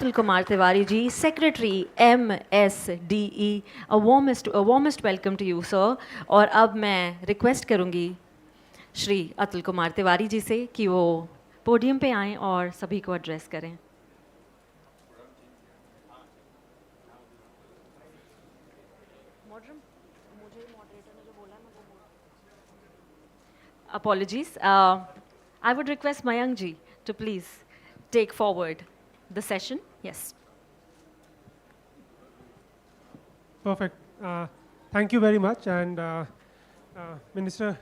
Atul Kumar Tiwari ji, Secretary MSDE, a warmest welcome to you, sir. और अब मैं request करूंगी श्री अतुल कुमार तिवारी जी से कि वो पोडियम पे आएं और सभी को एड्रेस करें. Apologies. I would request Mayank ji to please take forward the session. Yes. Perfect. Thank you very much. And Minister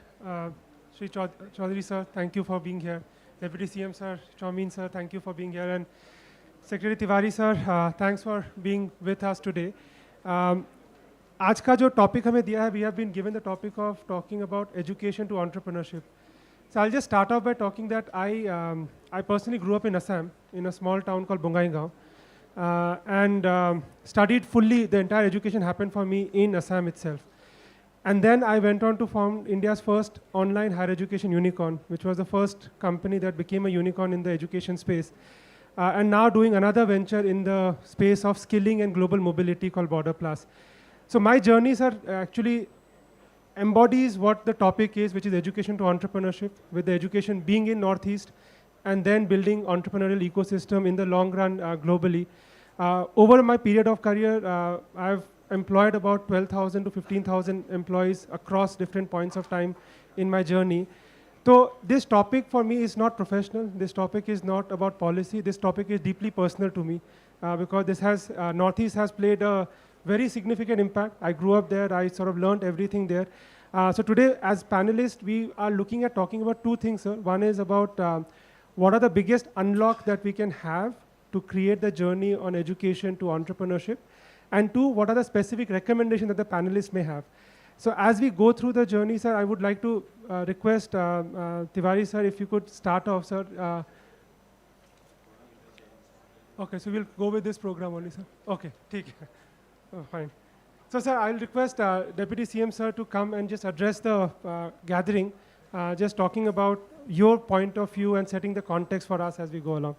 Shri Chaudhary sir, thank you for being here. Deputy CM sir, Chaumin sir, thank you for being here. And Secretary Tiwari sir, thanks for being with us today. आज का जो topic हमें दिया है, we have been given the topic of talking about education to entrepreneurship. So I'll just start off by talking that I personally grew up in Assam, in a small town called Bongaigaon. And studied fully, the entire education happened for me in Assam itself. And then I went on to form India's first online higher education unicorn, which was the first company that became a unicorn in the education space. And now doing another venture in the space of skilling and global mobility called Border Plus. So my journeys are actually embodies what the topic is, which is education to entrepreneurship, with the education being in Northeast, and then building entrepreneurial ecosystem in the long run globally. Over my period of career, I've employed about 12,000 to 15,000 employees across different points of time in my journey. So this topic for me is not professional. This topic is not about policy. This topic is deeply personal to me because this has, Northeast has played a very significant impact. I grew up there. I sort of learned everything there. So today, as panelists, we are looking at talking about two things, sir. One is about what are the biggest unlock that we can have to create the journey on education to entrepreneurship? And two, what are the specific recommendations that the panelists may have? So as we go through the journey, sir, I would like to request Tiwari, sir, if you could start off, sir. Okay, so we'll go with this program only, sir. Okay, take care. Oh, fine. So, sir, I'll request Deputy CM, sir, to come and just address the gathering, just talking about your point of view and setting the context for us as we go along.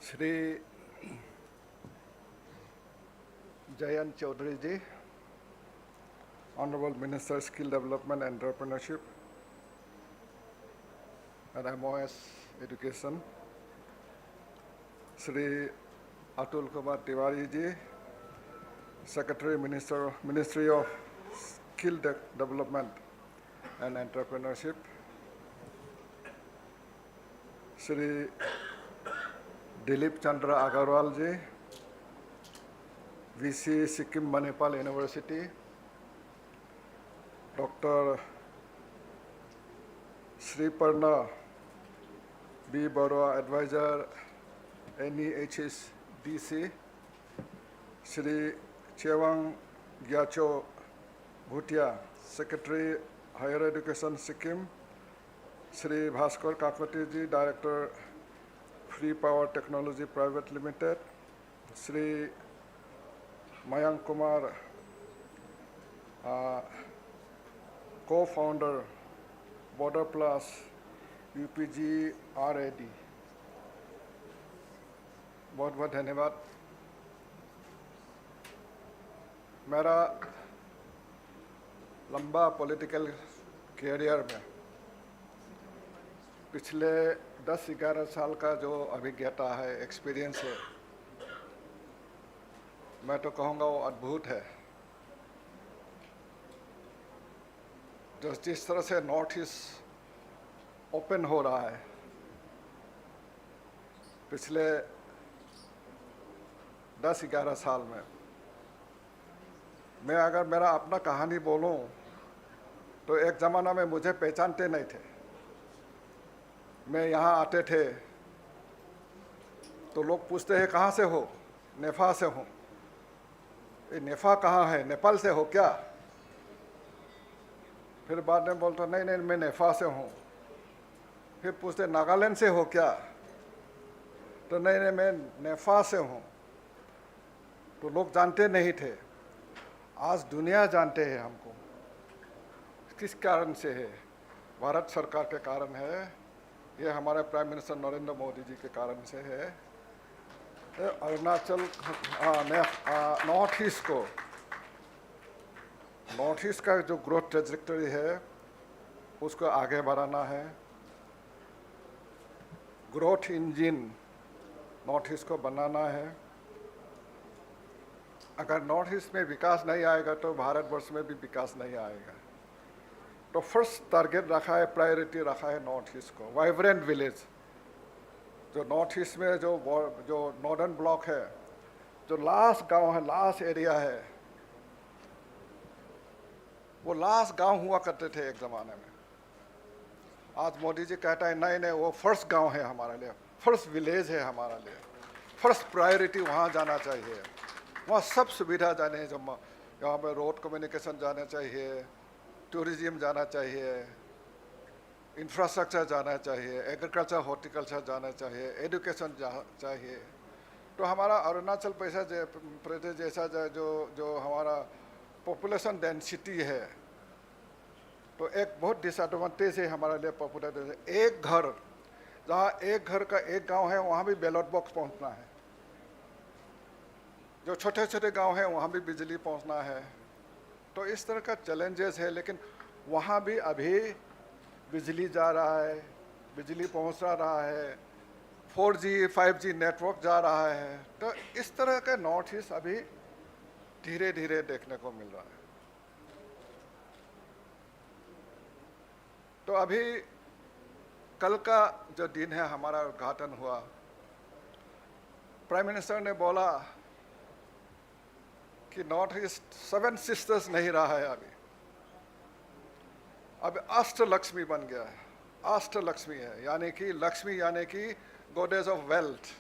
Shri Jayant Chaudhary ji, Honorable Minister Skill Development and Entrepreneurship and MOS Education, Shri Atul Kumar Tiwari ji, Secretary Ministry of Skill Development and Entrepreneurship, Shri Dilip Chandra Agarwal ji, VC Sikkim Manipal University, Dr. Sri Parna B. Barua, Advisor, NEHS DC, Sri Chewang Gyatso Bhutia, Secretary Higher Education Sikkim, Sri Bhaskar Kakati ji, Director Free Power Technology Private Limited, Sri Mayank Kumar, co-founder Border Plus UPG RAD. बहुत बहुत धन्यवाद. मेरा लंबा political career में पिछले 10-11 साल का जो अभिज्ञता है, एक्सपीरियंस है, मैं तो कहूँगा वो अद्भुत है. जिस तरह से नॉर्थ ईस्ट ओपन हो रहा है पिछले 10-11 साल में, मैं अगर मेरा अपना कहानी बोलूं तो एक ज़माना में मुझे पहचानते नहीं थे. मैं यहाँ आते थे तो लोग पूछते हैं कहाँ से हो? नेफा से हूँ. ये नेफा कहाँ है? नेपाल से हो क्या? फिर बाद में बोलता नहीं नहीं मैं नेफा से हूँ। फिर पूछते नागालैंड से हो क्या, तो नहीं नहीं मैं नेफा से हूँ। तो लोग जानते नहीं थे, आज दुनिया जानते हैं हमको। किस कारण से है? भारत सरकार के कारण है, ये हमारे प्राइम मिनिस्टर नरेंद्र मोदी जी के कारण से है। अरुणाचल नॉर्थ ईस्ट का जो ग्रोथ ट्रेजेक्टरी है उसको आगे बढ़ाना है। ग्रोथ इंजन नॉर्थ ईस्ट को बनाना है। अगर नॉर्थ ईस्ट में विकास नहीं आएगा तो भारतवर्ष में भी विकास नहीं आएगा। तो फर्स्ट टारगेट रखा है, प्रायोरिटी रखा है नॉर्थ ईस्ट को। वाइब्रेंट विलेज, जो नॉर्थ ईस्ट में जो नॉर्दर्न ब्लॉक है, जो लास्ट गांव है, लास्ट एरिया है, वो लास्ट गांव हुआ करते थे एक ज़माने में। आज मोदी जी कहता है नहीं नहीं वो फर्स्ट गांव है हमारे लिए, फर्स्ट विलेज है हमारे लिए, फर्स्ट प्रायोरिटी वहाँ जाना चाहिए। वहाँ सब सुविधा जाने, जो यहाँ पे रोड कम्युनिकेशन जाना चाहिए, टूरिज्म जाना चाहिए, इंफ्रास्ट्रक्चर जाना चाहिए, एग्रीकल्चर हॉर्टिकल्चर जाना चाहिए, एजुकेशन चाहिए। तो हमारा अरुणाचल प्रदेश जैसा जो हमारा पॉपुलेशन डेंसिटी है, तो एक बहुत डिसएडवांटेज है हमारे लिए पॉपुलेशन। एक घर, जहाँ एक घर का एक गांव है वहाँ भी बैलेट बॉक्स पहुँचना है। जो छोटे छोटे गांव हैं वहाँ भी बिजली पहुँचना है। तो इस तरह का चैलेंजेस है, लेकिन वहाँ भी अभी बिजली जा रहा है, बिजली पहुँच रहा है, 4G 5G नेटवर्क जा रहा है। तो इस तरह का नॉर्थ ईस्ट अभी धीरे धीरे देखने को मिल रहा है। तो अभी कल का जो दिन है हमारा उद्घाटन हुआ, प्राइम मिनिस्टर ने बोला कि नॉर्थ ईस्ट 7 सिस्टर्स नहीं रहा है अब अष्टलक्ष्मी बन गया है। अष्टलक्ष्मी है, यानी कि लक्ष्मी यानी कि गॉडेस ऑफ वेल्थ।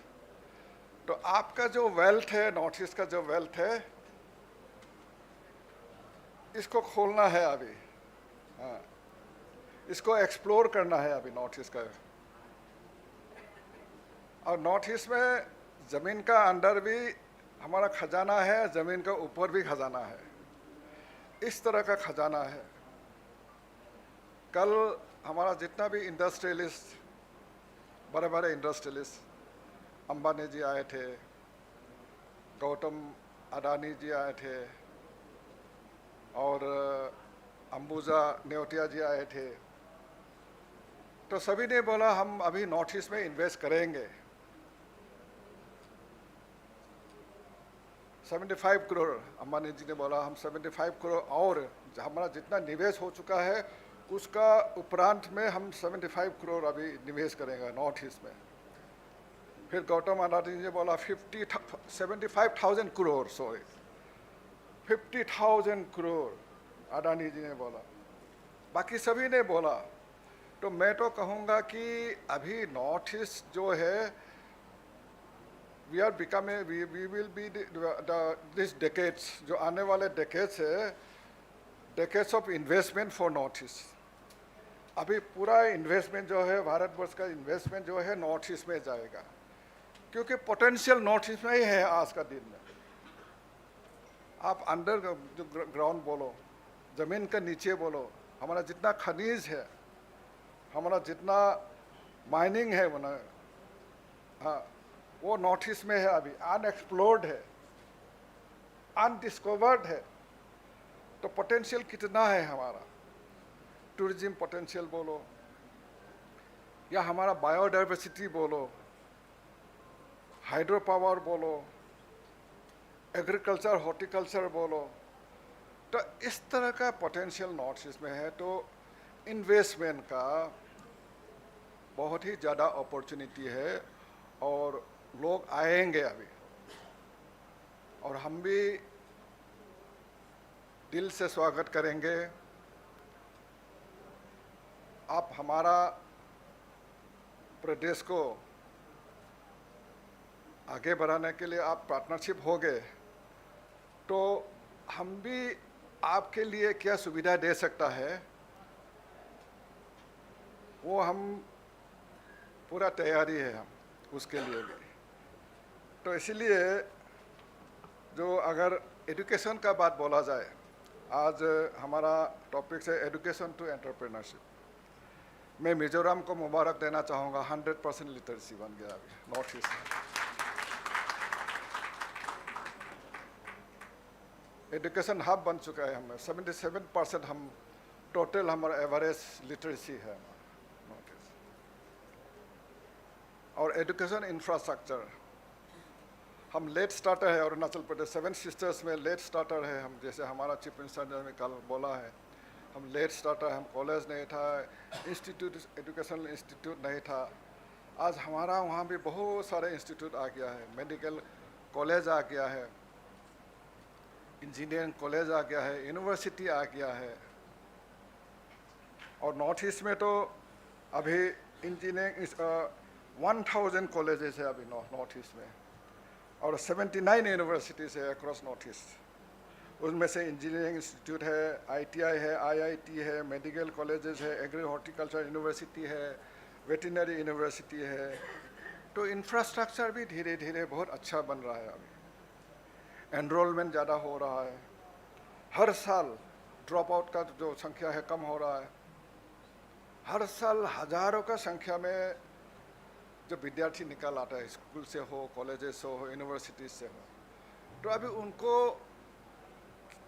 तो आपका जो वेल्थ है, नॉर्थ ईस्ट का जो वेल्थ है, इसको खोलना है अभी। हाँ, इसको एक्सप्लोर करना है अभी नॉर्थ ईस्ट का। और नॉर्थ ईस्ट में ज़मीन का अंदर भी हमारा खजाना है, ज़मीन के ऊपर भी खजाना है। इस तरह का खजाना है। कल हमारा जितना भी इंडस्ट्रियलिस्ट, बड़े बड़े इंडस्ट्रियलिस्ट, अंबानी जी आए थे, गौतम अडानी जी आए थे, और अंबुजा नेवटिया जी आए थे। तो सभी ने बोला हम अभी नॉर्थ ईस्ट में इन्वेस्ट करेंगे। 75 करोड़ अंबानी जी ने बोला हम 75 करोड़, और हमारा जितना निवेश हो चुका है उसका उपरांत में हम 75 करोड़ अभी निवेश करेंगे नॉर्थ ईस्ट में। फिर गौतम अडानी जी ने बोला 75,000 करोड़, 50,000 करोड़ अडानी जी ने बोला, बाकी सभी ने बोला। तो मैं तो कहूँगा कि अभी नॉर्थ ईस्ट जो है, we will be this decades, जो आने वाले डेकेड्स है, decades of investment for North East. अभी पूरा इन्वेस्टमेंट जो है, भारतवर्ष का इन्वेस्टमेंट जो है नॉर्थ ईस्ट में जाएगा, क्योंकि पोटेंशियल नॉर्थ ईस्ट में ही है आज का दिन में। आप अंडर जो ग्राउंड बोलो, ज़मीन के नीचे बोलो, हमारा जितना खनिज है, हमारा जितना माइनिंग है वो ना, हाँ, वो नॉर्थ ईस्ट में है अभी, अनएक्सप्लोर्ड है, अनडिस्कवर्ड है। तो पोटेंशियल कितना है हमारा, टूरिज्म पोटेंशियल बोलो, या हमारा बायोडाइवर्सिटी बोलो, हाइड्रो पावर बोलो, एग्रीकल्चर हॉर्टिकल्चर बोलो। तो इस तरह का पोटेंशियल नॉर्थ ईस्ट में है। तो इन्वेस्टमेंट का बहुत ही ज़्यादा अपॉर्चुनिटी है, और लोग आएंगे अभी, और हम भी दिल से स्वागत करेंगे। आप हमारा प्रदेश को आगे बढ़ाने के लिए आप पार्टनरशिप हो गए, तो हम भी आपके लिए क्या सुविधा दे सकता है वो हम पूरा तैयारी है हम उसके लिए भी। तो इसीलिए जो अगर एजुकेशन का बात बोला जाए, आज हमारा टॉपिक है एजुकेशन टू एंटरप्रेन्योरशिप। मैं मिजोरम को मुबारक देना चाहूँगा, 100% लिटरेसी बन गया अभी नॉर्थ ईस्ट में। एजुकेशन हब बन चुका है हमें, 77% हम टोटल हमारा एवरेज लिटरेसी है नॉर्थ ईस्ट। और एजुकेशन इंफ्रास्ट्रक्चर हम लेट स्टार्टर है अरुणाचल प्रदेश, 7 सिस्टर्स में लेट स्टार्टर है हम। जैसे हमारा चीफ मिनिस्टर ने कल बोला है, हम लेट स्टार्टर, हम कॉलेज नहीं था, इंस्टीट्यूट एजुकेशनल इंस्टीट्यूट नहीं था। आज हमारा वहाँ भी बहुत सारे इंस्टीट्यूट आ गया है, मेडिकल कॉलेज आ गया है, इंजीनियरिंग कॉलेज आ गया है, यूनिवर्सिटी आ गया है। और नॉर्थ ईस्ट में तो अभी इंजीनियरिंग 1000 कॉलेजेस है अभी नॉर्थ ईस्ट में, और 79 यूनिवर्सिटीज़ है अक्रॉस नॉर्थ ईस्ट। उसमें से इंजीनियरिंग इंस्टीट्यूट है, ITI है, IIT है, मेडिकल कॉलेजेस है, एग्री हॉर्टिकल्चर यूनिवर्सिटी है, वेटरनरी यूनिवर्सिटी है। तो इंफ्रास्ट्रक्चर भी धीरे धीरे बहुत अच्छा बन रहा है अभी। एनरोलमेंट ज़्यादा हो रहा है, हर साल ड्रॉप आउट का जो संख्या है कम हो रहा है। हर साल हज़ारों का संख्या में जो विद्यार्थी निकल आता है, स्कूल से हो, कॉलेजेस से हो, यूनिवर्सिटीज से हो। तो अभी उनको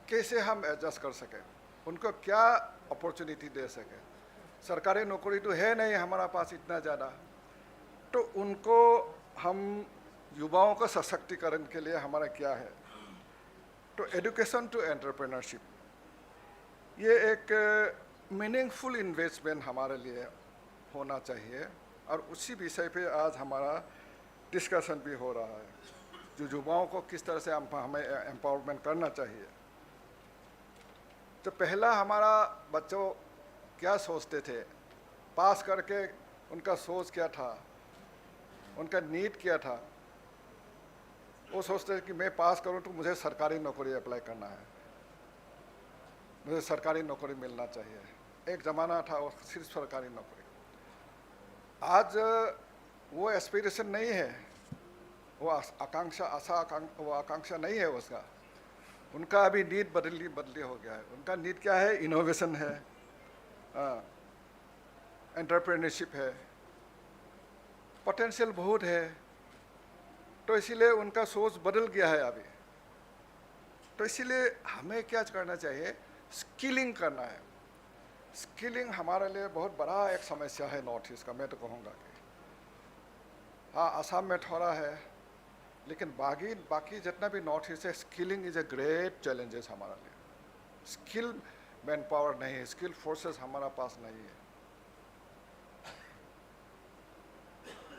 कैसे हम एडजस्ट कर सकें, उनको क्या अपॉर्चुनिटी दे सकें। सरकारी नौकरी तो है नहीं हमारा पास इतना ज़्यादा, तो उनको हम युवाओं का सशक्तिकरण के लिए हमारा क्या है। तो एजुकेशन टू एंटरप्रेन्योरशिप ये एक मीनिंगफुल इन्वेस्टमेंट हमारे लिए होना चाहिए, और उसी विषय पे आज हमारा डिस्कशन भी हो रहा है, जो युवाओं को किस तरह से हमें एम्पावरमेंट करना चाहिए। तो पहला हमारा बच्चों क्या सोचते थे, पास करके उनका सोच क्या था, उनका नीड क्या था। वो सोचते थे कि मैं पास करूं तो मुझे सरकारी नौकरी अप्लाई करना है, मुझे सरकारी नौकरी मिलना चाहिए। एक ज़माना था वो सिर्फ सरकारी नौकरी। आज वो एस्पिरेशन नहीं है, वो आकांक्षा नहीं है उसका। उनका अभी नीड बदली हो गया है। उनका नीड क्या है, इनोवेशन है, एंटरप्रेन्योरशिप है, पोटेंशियल बहुत है। तो इसीलिए उनका सोच बदल गया है अभी। तो इसीलिए हमें क्या करना चाहिए, स्किलिंग करना है। स्किलिंग हमारे लिए बहुत बड़ा एक समस्या है नॉर्थ ईस्ट का। मैं तो कहूँगा कि हाँ, असम में थोड़ा है, लेकिन बाकी जितना भी नॉर्थ ईस्ट है, skilling is a great challenges हमारे लिए। स्किल मैन पावर नहीं है, स्किल फोर्सेस हमारा पास नहीं है।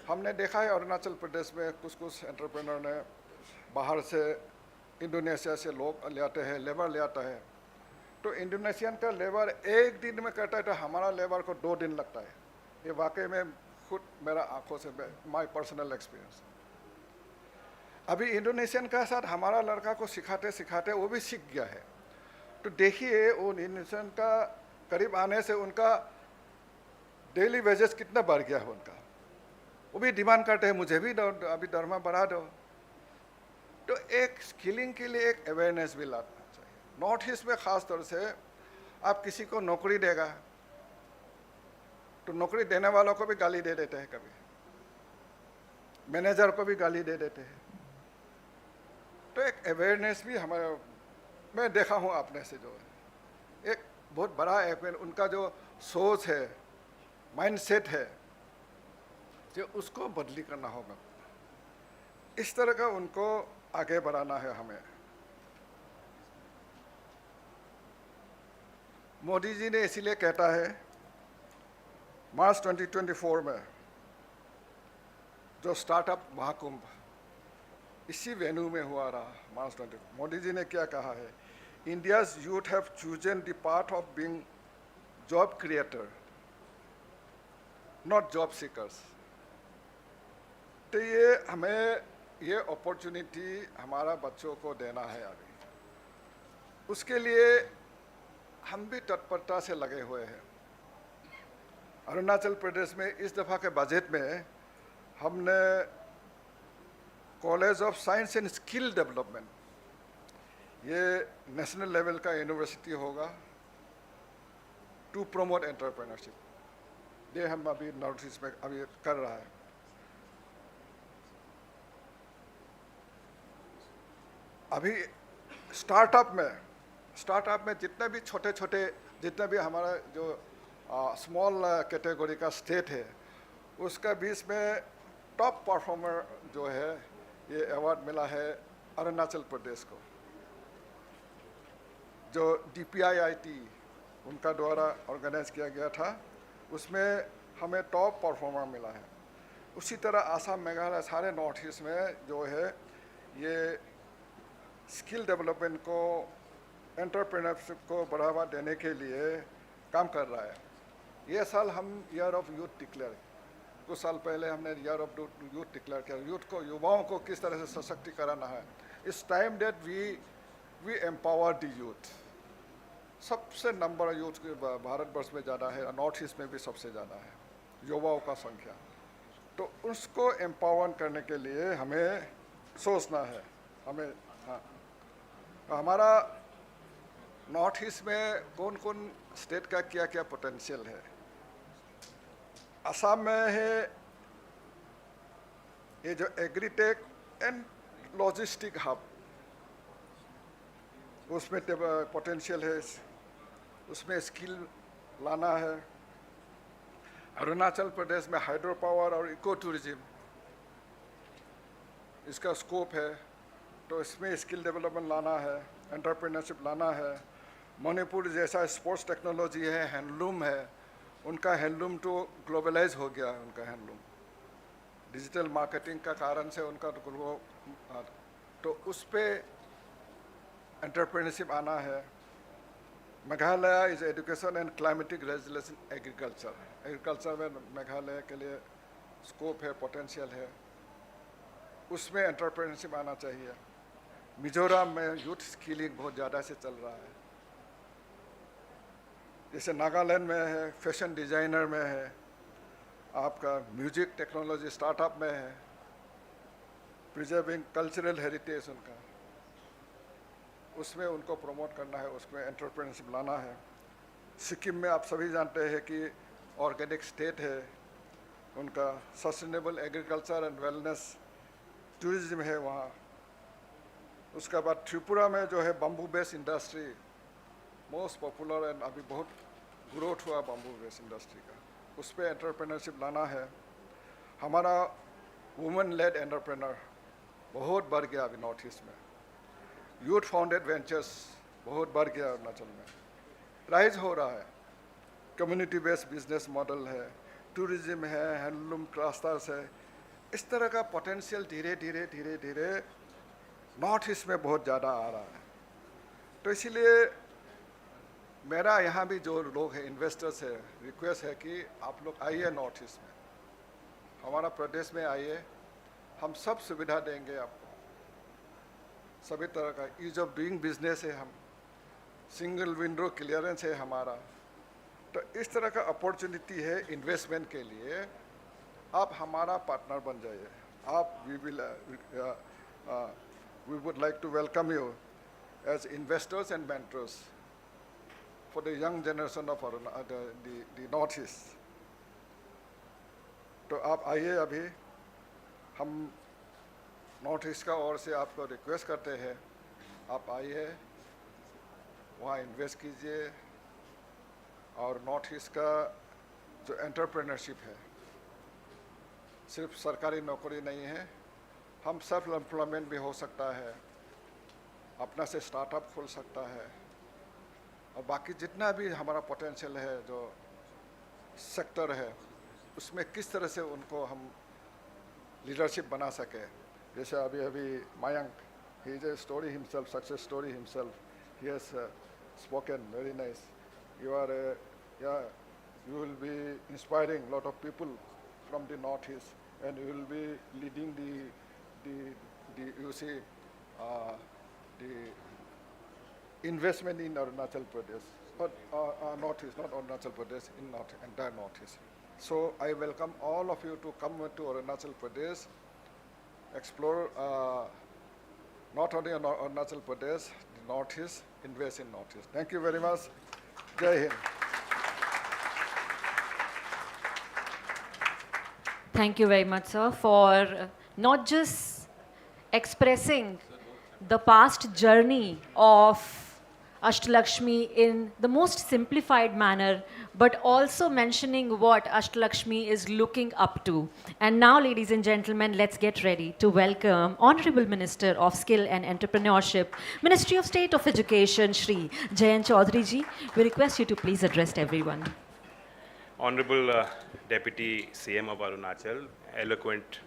हमने देखा है अरुणाचल प्रदेश में कुछ एंटरप्रेन्योर ने बाहर से, इंडोनेशिया से लोग ले आते हैं, लेबर ले आता है। तो इंडोनेशियन का लेबर एक दिन में करता है, तो हमारा लेबर को 2 दिन लगता है। ये वाकई में खुद मेरा आंखों से, माय पर्सनल एक्सपीरियंस। अभी इंडोनेशियन का साथ हमारा लड़का को सिखाते सिखाते वो भी सीख गया है। तो देखिए वो इंडोनेशियन का करीब आने से उनका डेली वेजेस कितना बढ़ गया है उनका। वो भी डिमांड करते हैं, मुझे भी अभी दरमा बढ़ा दो। तो एक स्किलिंग के लिए एक अवेयरनेस भी लाना चाहिए। नॉर्थ ईस्ट में ख़ास तौर से आप किसी को नौकरी देगा तो नौकरी देने वालों को भी गाली दे देते हैं, कभी मैनेजर को भी गाली दे देते हैं। तो एक अवेयरनेस भी हमारे, मैं देखा हूँ अपने से, जो है एक बहुत बड़ा एक उनका जो सोच है, माइंडसेट है, जो उसको बदली करना होगा। इस तरह का उनको आगे बढ़ाना है हमें। मोदी जी ने इसीलिए कहता है, मार्च 2024 में जो स्टार्टअप महाकुंभ इसी वेन्यू में हुआ रहा, मार्च 20। मोदी जी ने क्या कहा है, India's youth have chosen the path of being job creator, not job seekers. तो ये हमें ये अपॉर्चुनिटी हमारा बच्चों को देना है अभी। उसके लिए हम भी तत्परता से लगे हुए हैं। अरुणाचल प्रदेश में इस दफ़ा के बजट में हमने college of science and skill development, ये नेशनल लेवल का यूनिवर्सिटी होगा टू प्रमोट एंटरप्रेन्योरशिप, ये हम अभी नॉर्थ ईस्ट में अभी कर रहा है। अभी स्टार्टअप में जितने भी छोटे छोटे जितने भी हमारा जो स्मॉल कैटेगरी का स्टेट है उसका बीच में टॉप परफॉर्मर जो है ये अवार्ड मिला है अरुणाचल प्रदेश को, जो DPIIT उनका द्वारा ऑर्गेनाइज किया गया था, उसमें हमें टॉप परफॉर्मर मिला है। उसी तरह आसाम, मेघालय, सारे नॉर्थ ईस्ट में जो है ये स्किल डेवलपमेंट को, एंटरप्रेन्योरशिप को बढ़ावा देने के लिए काम कर रहा है। ये साल हम ईयर ऑफ यूथ डिक्लेयर, कुछ साल पहले हमने ईयर ऑफ यूथ डिक्लेयर किया। यूथ को, युवाओं को किस तरह से सशक्तिकरण है। It's time that we empower the youth. सबसे नंबर यूथ भारतवर्ष में ज़्यादा है, नॉर्थ ईस्ट में भी सबसे ज़्यादा है युवाओं का संख्या। तो उसको एम्पावर करने के लिए हमें सोचना है। हमें हमारा नॉर्थ ईस्ट में कौन कौन स्टेट का क्या क्या पोटेंशियल है। असम में है ये जो एग्रीटेक एंड लॉजिस्टिक हब, उसमें पोटेंशियल है, उसमें स्किल लाना है। अरुणाचल प्रदेश में हाइड्रो पावर और इको टूरिज्म, इसका स्कोप है, तो इसमें स्किल डेवलपमेंट लाना है, एंटरप्रेन्योरशिप लाना है। मणिपुर जैसा स्पोर्ट्स टेक्नोलॉजी है, हैंडलूम है, उनका हैंडलूम तो ग्लोबलाइज हो गया है। उनका हैंडलूम डिजिटल मार्केटिंग का कारण से उनका तो उस पर एंटरप्रेन्योरशिप आना है। Meghalaya is education and climatic resilience agriculture में मेघालय के लिए स्कोप है, पोटेंशियल है, उसमें एंटरप्रेन्योरशिप आना चाहिए। मिजोरम में यूथ स्किलिंग बहुत ज़्यादा से चल रहा है। जैसे नागालैंड में है, फैशन डिज़ाइनर में है, आपका म्यूजिक टेक्नोलॉजी स्टार्टअप में है, प्रिजर्विंग कल्चरल हेरिटेज उनका, उसमें उनको प्रमोट करना है, उसमें एंटरप्रेन्योरशिप लाना है। सिक्किम में आप सभी जानते हैं कि ऑर्गेनिक स्टेट है, उनका sustainable agriculture and wellness tourism है वहाँ। उसके बाद त्रिपुरा में जो है bamboo based industry most popular and अभी बहुत ग्रोथ हुआ बम्बू बेस्ड इंडस्ट्री का, उस पर एंटरप्रेन्योरशिप लाना है। हमारा वुमेन लेड एंटरप्रेन्योर बहुत बढ़ गया अभी नॉर्थ ईस्ट में। यूथ फाउंडेड वेंचर्स बहुत बढ़ गया अरुणाचल में, राइज हो रहा है। कम्युनिटी बेस्ड बिजनेस मॉडल है, टूरिज्म है, हैंडलूम क्लस्टर्स है। इस तरह का पोटेंशियल धीरे धीरे नॉर्थ ईस्ट में बहुत ज़्यादा आ रहा है। तो इसीलिए मेरा यहाँ भी जो लोग हैं, इन्वेस्टर्स है, रिक्वेस्ट है कि आप लोग आइए नॉर्थ ईस्ट में, हमारा प्रदेश में आइए, हम सब सुविधा देंगे आपको। सभी तरह का ईज ऑफ डूइंग बिजनेस है, हम सिंगल विंडो क्लियरेंस है हमारा। तो इस तरह का अपॉर्चुनिटी है इन्वेस्टमेंट के लिए, आप हमारा पार्टनर बन जाइए। आप we would like to welcome you as investors and mentors for the young generation of the North East. तो आप आइए, अभी हम नॉर्थ ईस्ट का ओर से आपको रिक्वेस्ट करते हैं, आप आइए, वहाँ इन्वेस्ट कीजिए। और नॉर्थ ईस्ट का जो एंटरप्रेन्योरशिप है, सिर्फ सरकारी नौकरी नहीं है, हम सेल्फ एम्प्लॉयमेंट भी हो सकता है, अपना से स्टार्टअप खोल सकता है, और बाकी जितना भी हमारा पोटेंशियल है, जो सेक्टर है, उसमें किस तरह से उनको हम लीडरशिप बना सके। जैसे अभी Mayank, he is a story himself, success story himself, he has spoken very nice. You will be inspiring lot of people from the northeast, and you will be leading the investment in Arunachal Pradesh, but northeast, not Arunachal Pradesh, in entire northeast. So I welcome all of you to come to Arunachal Pradesh, explore not only Arunachal Pradesh, the Northeast, invest in Northeast. Thank you very much. Jai Hind. Thank you very much, sir, for not just expressing the past journey of Ashtalakshmi in the most simplified manner, but also mentioning what Ashtalakshmi is looking up to. And now, ladies and gentlemen, let's get ready to welcome Honorable Minister of Skill and Entrepreneurship, Ministry of State of Education, Shri Jayant Chaudhary ji. We request you to please address everyone. Honorable Deputy CM of Arunachal, eloquent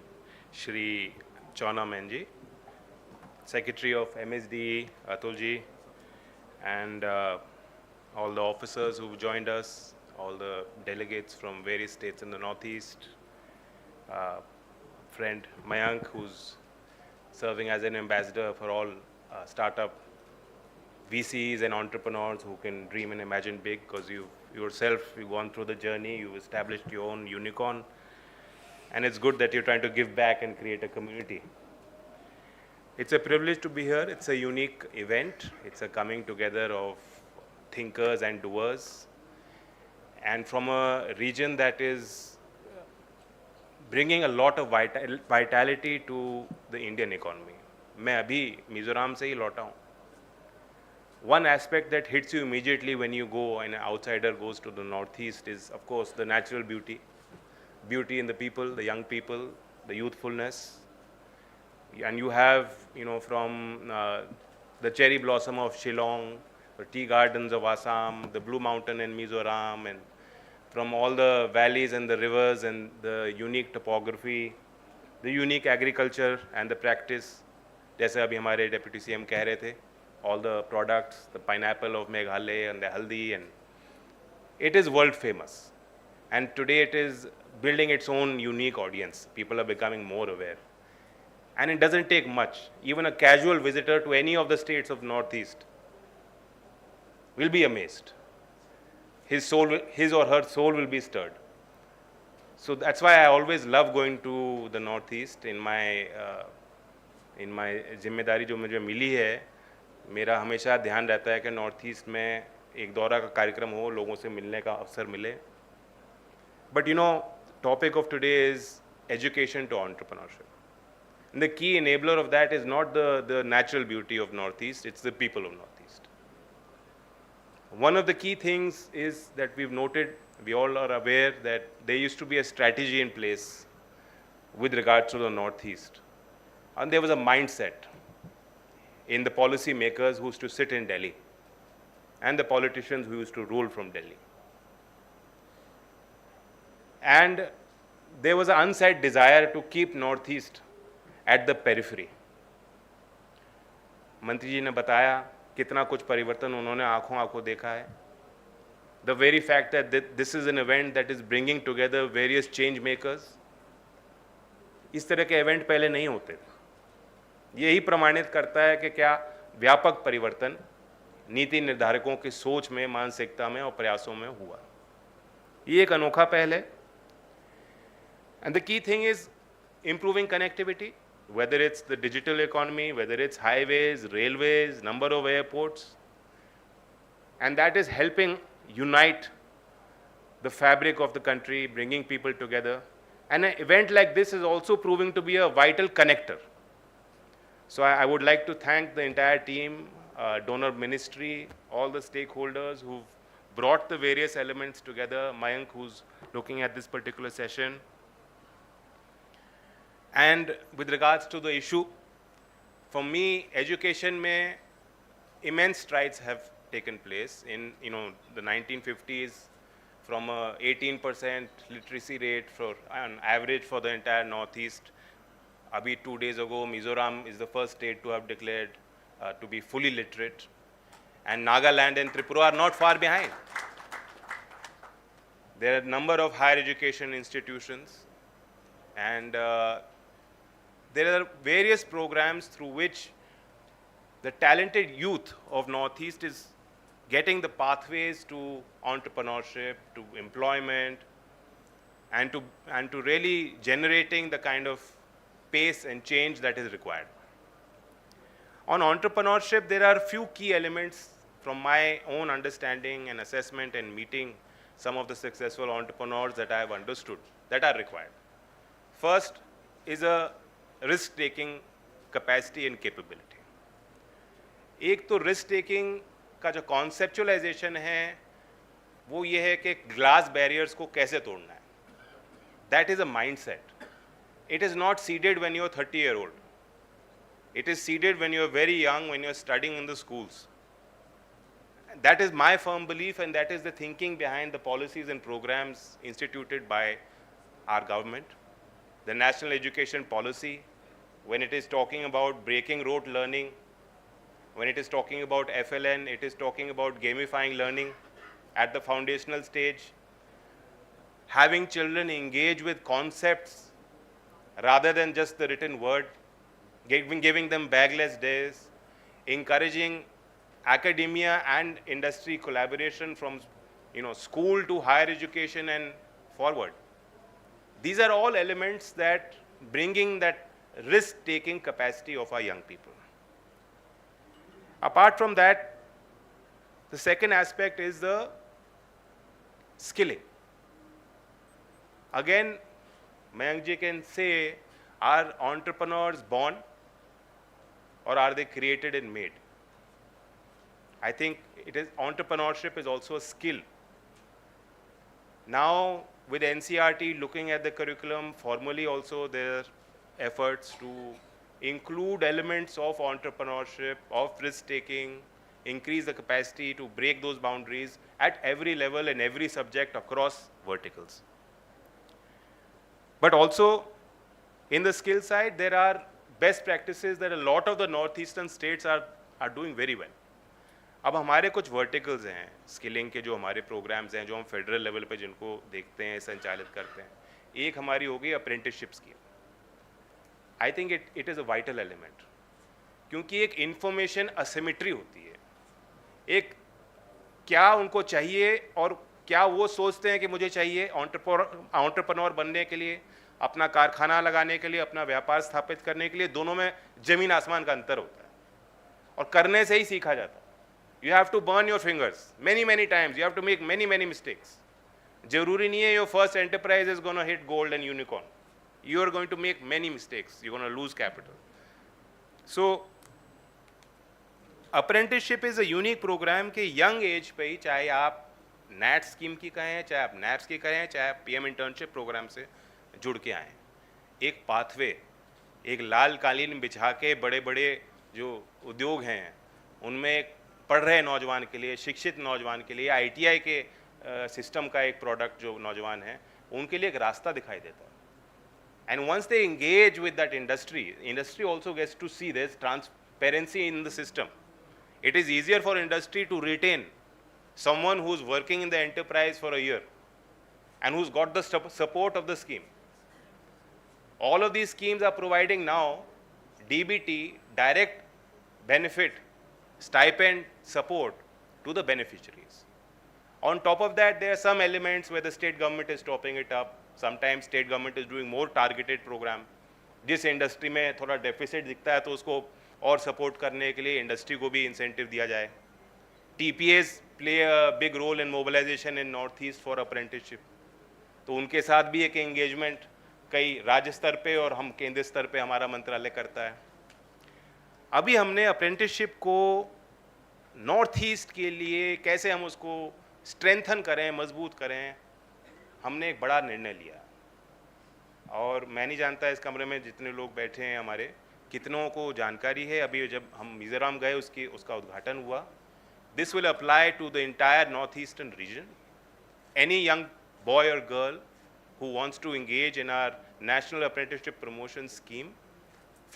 Shri Chona Menji, Secretary of MSD Atulji, and all the officers who've joined us, all the delegates from various states in the Northeast, friend Mayank, who's serving as an ambassador for all startup VCs and entrepreneurs who can dream and imagine big, because you've gone through the journey, you've established your own unicorn, and it's good that you're trying to give back and create a community. It's a privilege to be here. It's a unique event. It's a coming together of thinkers and doers, and from a region that is bringing a lot of vitality to the Indian economy. मैं अभी मिजोरम से ही लौटा हूँ. One aspect that hits you immediately when you go and an outsider goes to the Northeast is, of course, the natural beauty. Beauty in the people, the young people, the youthfulness. And you have, from the cherry blossom of Shillong, the tea gardens of Assam, the Blue Mountain in Mizoram, and from all the valleys and the rivers and the unique topography, the unique agriculture and the practice. जैसे अभी हमारे Deputy CM कह रहे थे, all the products, the pineapple of Meghalaya and the haldi, and it is world famous. And today it is building its own unique audience. People are becoming more aware. And it doesn't take much. Even a casual visitor to any of the states of Northeast will be amazed. His or her soul will be stirred. So that's why I always love going to the Northeast. In my जिम्मेदारी जो मुझे मिली है, मेरा हमेशा ध्यान रहता है कि नॉर्थ ईस्ट में एक दौरा का कार्यक्रम हो, लोगों से मिलने का अवसर मिले. But topic of today is education to entrepreneurship. And the key enabler of that is not the natural beauty of Northeast, it's the people of Northeast. One of the key things is that we've noted, we all are aware that there used to be a strategy in place with regards to the Northeast. And there was a mindset in the policy makers who used to sit in Delhi and the politicians who used to rule from Delhi. And there was an unsaid desire to keep Northeast at the periphery. मंत्री जी ने बताया कितना कुछ परिवर्तन उन्होंने आंखों देखा है. The very fact that this is an event that is bringing together various change makers, इस तरह के event पहले नहीं होते थे. यही प्रमाणित करता है कि क्या व्यापक परिवर्तन नीति निर्धारकों की सोच में, मानसिकता में और प्रयासों में हुआ. ये एक अनोखा पहल है. And the key thing is improving connectivity, whether it's the digital economy, whether it's highways, railways, number of airports, and that is helping unite the fabric of the country, bringing people together. And an event like this is also proving to be a vital connector. So I would like to thank the entire team, donor ministry, all the stakeholders who've brought the various elements together, Mayank, who's looking at this particular session. And with regards to the issue, for me, education mein immense strides have taken place. In the 1950s, from a 18% literacy rate for an average for the entire Northeast. Abhi 2 days ago, Mizoram is the first state to have declared to be fully literate. And Nagaland and Tripura are not far behind. There are a number of higher education institutions, and there are various programs through which the talented youth of Northeast is getting the pathways to entrepreneurship, to employment. and to really generating the kind of pace and change that is required. On entrepreneurship, there are few key elements from my own understanding and assessment and meeting some of the successful entrepreneurs that I have understood that are required. First is a risk-taking capacity and capability. एक तो risk taking का जो conceptualisation है वो ये है कि glass barriers को कैसे तोड़ना है. That is a mindset. It is not seeded when you are 30-year-old. It is seeded when you are very young, when you are studying in the schools. That is my firm belief, and that is the thinking behind the policies and programs instituted by our government. The National Education Policy, when it is talking about breaking rote learning, when it is talking about FLN, it is talking about gamifying learning at the foundational stage, having children engage with concepts rather than just the written word, giving them bagless days, encouraging academia and industry collaboration from school to higher education and forward. These are all elements that bringing that risk-taking capacity of our young people. Apart from that, the second aspect is the skilling. Again, Mayank ji can say, are entrepreneurs born or are they created and made? I think entrepreneurship is also a skill. Now, with NCERT looking at the curriculum, formally also there are efforts to include elements of entrepreneurship, of risk-taking, increase the capacity to break those boundaries at every level and every subject across verticals. But also, in the skill side, there are best practices that a lot of the northeastern states are doing very well. अब हमारे कुछ verticals हैं skilling के, जो हमारे programmes हैं, जो हम फेडरल लेवल पे जिनको देखते हैं, संचालित करते हैं. एक हमारी हो गई apprenticeship scheme. I think it is a vital element, क्योंकि एक इंफॉर्मेशन असिमेट्री होती है. एक क्या उनको चाहिए और क्या वो सोचते हैं कि मुझे चाहिए एंटरप्रेन्योर बनने के लिए, अपना कारखाना लगाने के लिए, अपना व्यापार स्थापित करने के लिए. दोनों में ज़मीन आसमान का अंतर होता है और करने से ही सीखा जाता है. You have to burn your fingers many times. You have to make many mistakes. जरूरी नहीं है your first enterprise is going to hit gold and unicorn. You are going to make many mistakes. You're going to lose capital. So, apprenticeship is a unique program के young age पे ही, चाहे आप NAT scheme की कहें, चाहे आप NAPS की कहें, चाहे आप PM internship program से जुड़ के आएँ, एक पाथवे, एक लाल कालीन बिछा के बड़े जो उद्योग हैं उनमें पढ़ रहे नौजवान के लिए, शिक्षित नौजवान के लिए, ITI के सिस्टम का एक प्रोडक्ट जो नौजवान हैं उनके लिए एक रास्ता दिखाई देता है. And once they engage with that industry also gets to see there's transparency in the system. It is easier for industry to retain someone who's working in the enterprise for a year and who's got the support of the scheme. All of these schemes are providing now DBT, direct benefit, stipend support to the beneficiaries. On top of that, there are some elements where the state government is topping it up. Sometimes state government is doing more targeted program. जिस industry में थोड़ा deficit दिखता है तो उसको और support करने के लिए इंडस्ट्री को भी इंसेंटिव दिया जाए. TPAs play a big role in mobilization in Northeast for apprenticeship. तो उनके साथ भी एक एंगेजमेंट कई राज्य स्तर पे और हम केंद्रीय स्तर पे हमारा मंत्रालय करता है. अभी हमने अप्रेंटिसशिप को नॉर्थ ईस्ट के लिए कैसे हम उसको स्ट्रेंथन करें, मजबूत करें, हमने एक बड़ा निर्णय लिया. और मैं नहीं जानता इस कमरे में जितने लोग बैठे हैं हमारे कितनों को जानकारी है. अभी जब हम मिजोरम गए उसका उद्घाटन हुआ. This will apply to the entire North Eastern region. Any young boy और girl who wants to engage in our national apprenticeship promotion scheme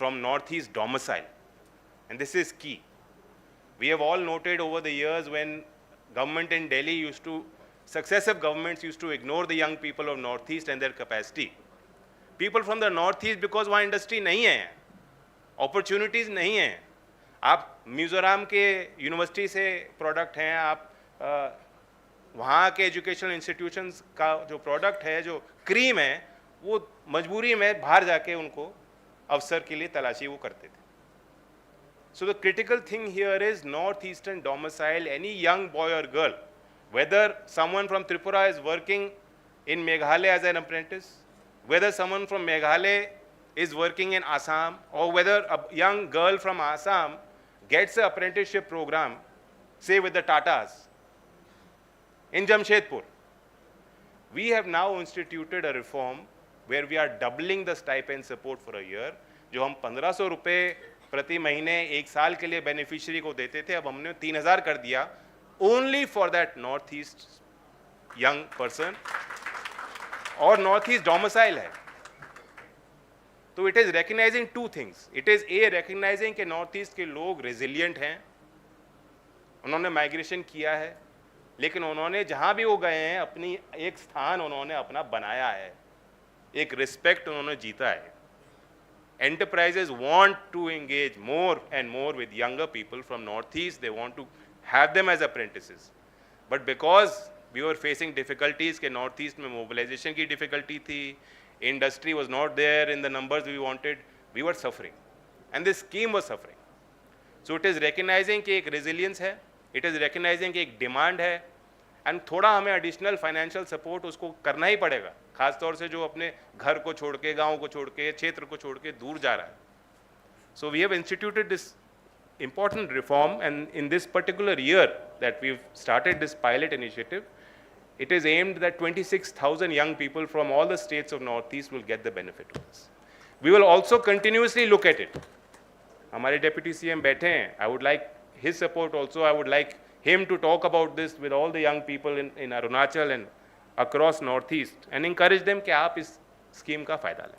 from northeast domicile. And this is key. We have all noted over the years when government in Delhi successive governments used to ignore the young people of northeast and their capacity. People from the northeast, because वहाँ industry नहीं है, opportunities नहीं हैं. आप मिजोरम के university से product हैं, आप वहाँ के एजुकेशनल इंस्टीट्यूशंस का जो प्रोडक्ट है, जो क्रीम है, वो मजबूरी में बाहर जाके उनको अवसर के लिए तलाशी वो करते थे. So the critical thing here is northeastern domicile, any young boy or girl, whether someone from Tripura is working in Meghalaya as an apprentice, whether someone from Meghalaya is working in Assam, or whether a young girl from Assam gets an apprenticeship program, say with the Tatas, in Jamshedpur. We have now instituted a reform where we are doubling the stipend support for a year. जो हम 1500 रुपये प्रति महीने एक साल के लिए beneficiary को देते थे, अब हमने 3000 कर दिया, only for that north east young person, और नॉर्थ ईस्ट डोमिसाइल है. तो it is recognising two things. It is a recognising कि नॉर्थ ईस्ट के लोग रेजिलियंट हैं, उन्होंने माइग्रेशन किया है, लेकिन उन्होंने जहाँ भी वो गए हैं अपनी एक स्थान उन्होंने अपना बनाया है, एक रिस्पेक्ट उन्होंने जीता है. Enterprises want to engage more and more with younger people from Northeast. They want to have them as apprentices. But because we were facing difficulties कि Northeast में mobilization की difficulty थी, industry was not there in the numbers we wanted, we were suffering. And this scheme was suffering. So it is recognizing कि एक resilience है, it is recognizing कि एक demand है, and थोड़ा हमें additional financial support उसको करना ही पड़ेगा, खास तौर से जो अपने घर को छोड़ के, गाँव को छोड़ के, क्षेत्र को छोड़ के दूर जा रहा है. So we have instituted this important reform, and in this particular year that we've started this pilot initiative, it is aimed that 26,000 young people from all the states of Northeast will get the benefit of this. We will also continuously look at it. हमारे Deputy CM बैठे हैं, I would like his support also. I would like him to talk about this with all the young people in Arunachal and across Northeast and encourage them कि आप इस scheme का फायदा लें.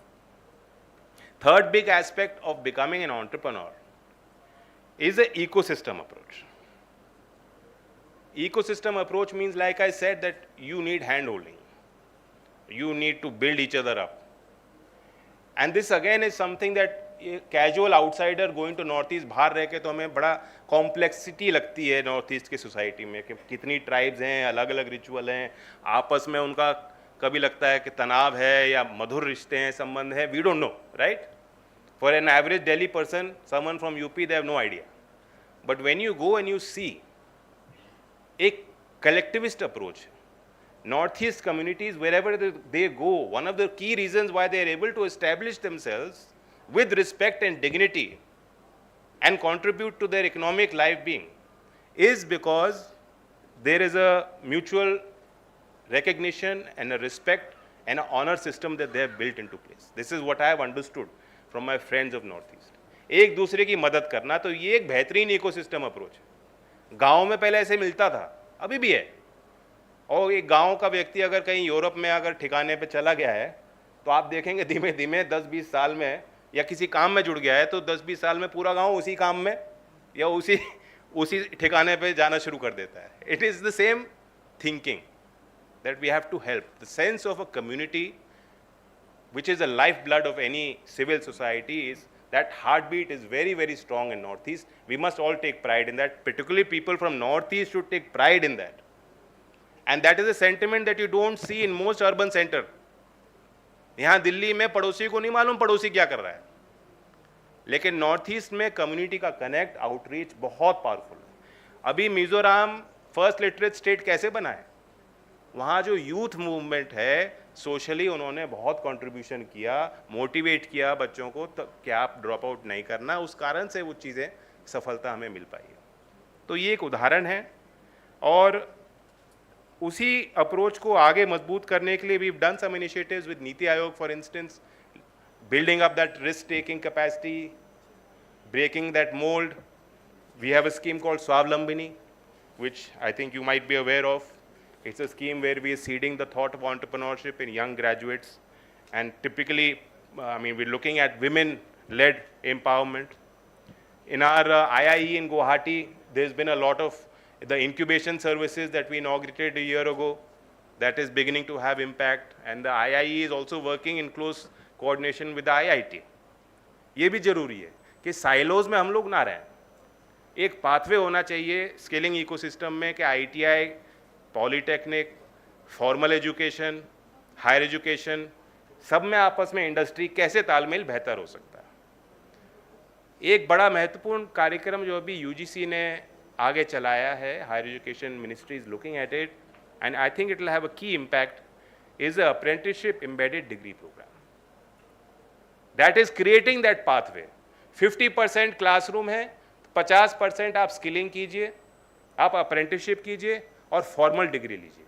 Third big aspect of becoming an entrepreneur is the ecosystem approach. Ecosystem approach means, like I said, that you need hand-holding. You need to build each other up. And this again is something that casual outsider going to Northeast बाहर रह के तो हमें बड़ा complexity लगती है Northeast की society में कि कितनी ट्राइब्स हैं, अलग अलग रिचुअल हैं, आपस में उनका कभी लगता है कि तनाव है या मधुर रिश्ते हैं, संबंध है. We don't know, right? For an average Delhi person, someone from UP, they have no idea. But when you go and you see a collectivist approach, Northeast communities, wherever they go, one of the key reasons why they are able to establish themselves with respect and dignity and contribute to their economic life being is because there is a mutual recognition and a respect and an honor system that they have built into place. This is what I have understood from my friends of Northeast. एक दूसरे की मदद करना, तो ये एक बेहतरीन ecosystem approach है. गाँव में पहले ऐसे मिलता था, अभी भी है. और एक गांव का व्यक्ति अगर कहीं यूरोप में अगर ठिकाने पे चला गया है तो आप देखेंगे धीमे धीमे 10-20 साल में या किसी काम में जुड़ गया है तो 10-20 साल में पूरा गांव उसी काम में या उसी ठिकाने पे जाना शुरू कर देता है. It is the same thinking that we have to help. The sense of a community which is the lifeblood of any civil society is that heartbeat is very, very strong in Northeast. We must all take pride in that. Particularly people from Northeast should take pride in that. And that is a sentiment that you don't see in most urban center. यहाँ दिल्ली में पड़ोसी को नहीं मालूम पड़ोसी क्या कर रहा है, लेकिन नॉर्थ ईस्ट में कम्युनिटी का कनेक्ट आउटरीच बहुत पावरफुल है. अभी मिजोरम फर्स्ट लिटरेट स्टेट कैसे बना है, वहाँ जो यूथ मूवमेंट है सोशली उन्होंने बहुत कंट्रीब्यूशन किया, मोटिवेट किया बच्चों को कि आप ड्रॉप आउट नहीं करना, उस कारण से वो चीज़ें सफलता हमें मिल पाई है. तो ये एक उदाहरण है. और उसी अप्रोच को आगे मजबूत करने के लिए we have done some initiatives with NITI Aayog, for instance building up that risk taking capacity, breaking that mould. We have a scheme called Swavalambini which I think you might be aware of. It's a scheme where we are seeding the thought of entrepreneurship in young graduates, and typically, we're looking at women-led empowerment. In our IIE in Guwahati, there's been a lot of the incubation services that we inaugurated a year ago that is beginning to have impact, and the IIE is also working in close coordination with the IIT. ये भी जरूरी है कि silos में हम लोग ना रहें. एक पाथवे होना चाहिए स्केलिंग इकोसिस्टम में कि ITI polytechnic, formal education, higher education, सब में आपस में इंडस्ट्री कैसे तालमेल बेहतर हो सकता है। एक बड़ा महत्वपूर्ण कार्यक्रम जो अभी यूजीसी ने आगे चलाया है, higher education ministry is looking at it and I think it will have a key impact, is a apprenticeship embedded degree programme that is creating that pathway. 50% classroom है, 50% आप स्किलिंग कीजिए, आप अप्रेंटिसशिप कीजिए और फॉर्मल डिग्री लीजिए।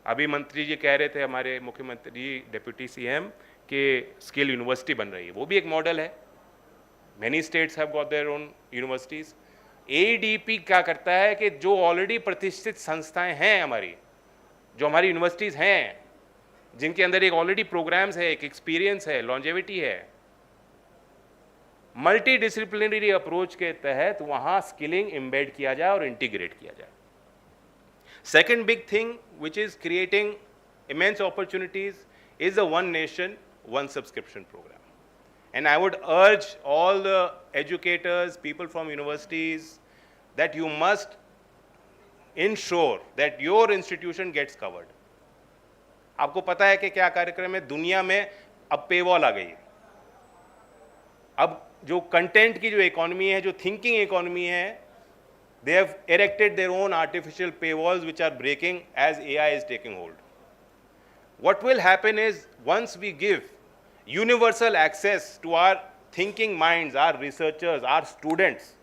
अभी मंत्री जी कह रहे थे, हमारे मुख्यमंत्री डिप्यूटी सीएम, कि स्किल यूनिवर्सिटी बन रही है, वो भी एक मॉडल है। Many states have got their own universities. ADP क्या करता है कि जो ऑलरेडी प्रतिष्ठित संस्थाएं हैं हमारी, जो हमारी यूनिवर्सिटीज हैं, जिनके अंदर एक ऑलरेडी प्रोग्राम्स है, एक एक्सपीरियंस है, लॉन्जेविटी है, मल्टी डिसिप्लिनरी अप्रोच के तहत वहां स्किलिंग एम्बेड किया जाए और इंटीग्रेट किया जाए। Second big thing which is creating immense opportunities is the one nation, one subscription program. And I would urge all the educators, people from universities, that you must ensure that your institution gets covered. आपको पता है कि क्या कार्यक्रम है दुनिया में, अब पेवॉल आ गई है। अब जो कंटेंट की जो इकोनॉमी है, जो थिंकिंग इकोनॉमी है, they have erected their own artificial paywalls which are breaking as AI is taking hold. What will happen is, once we give universal access to our thinking minds, our researchers, our students,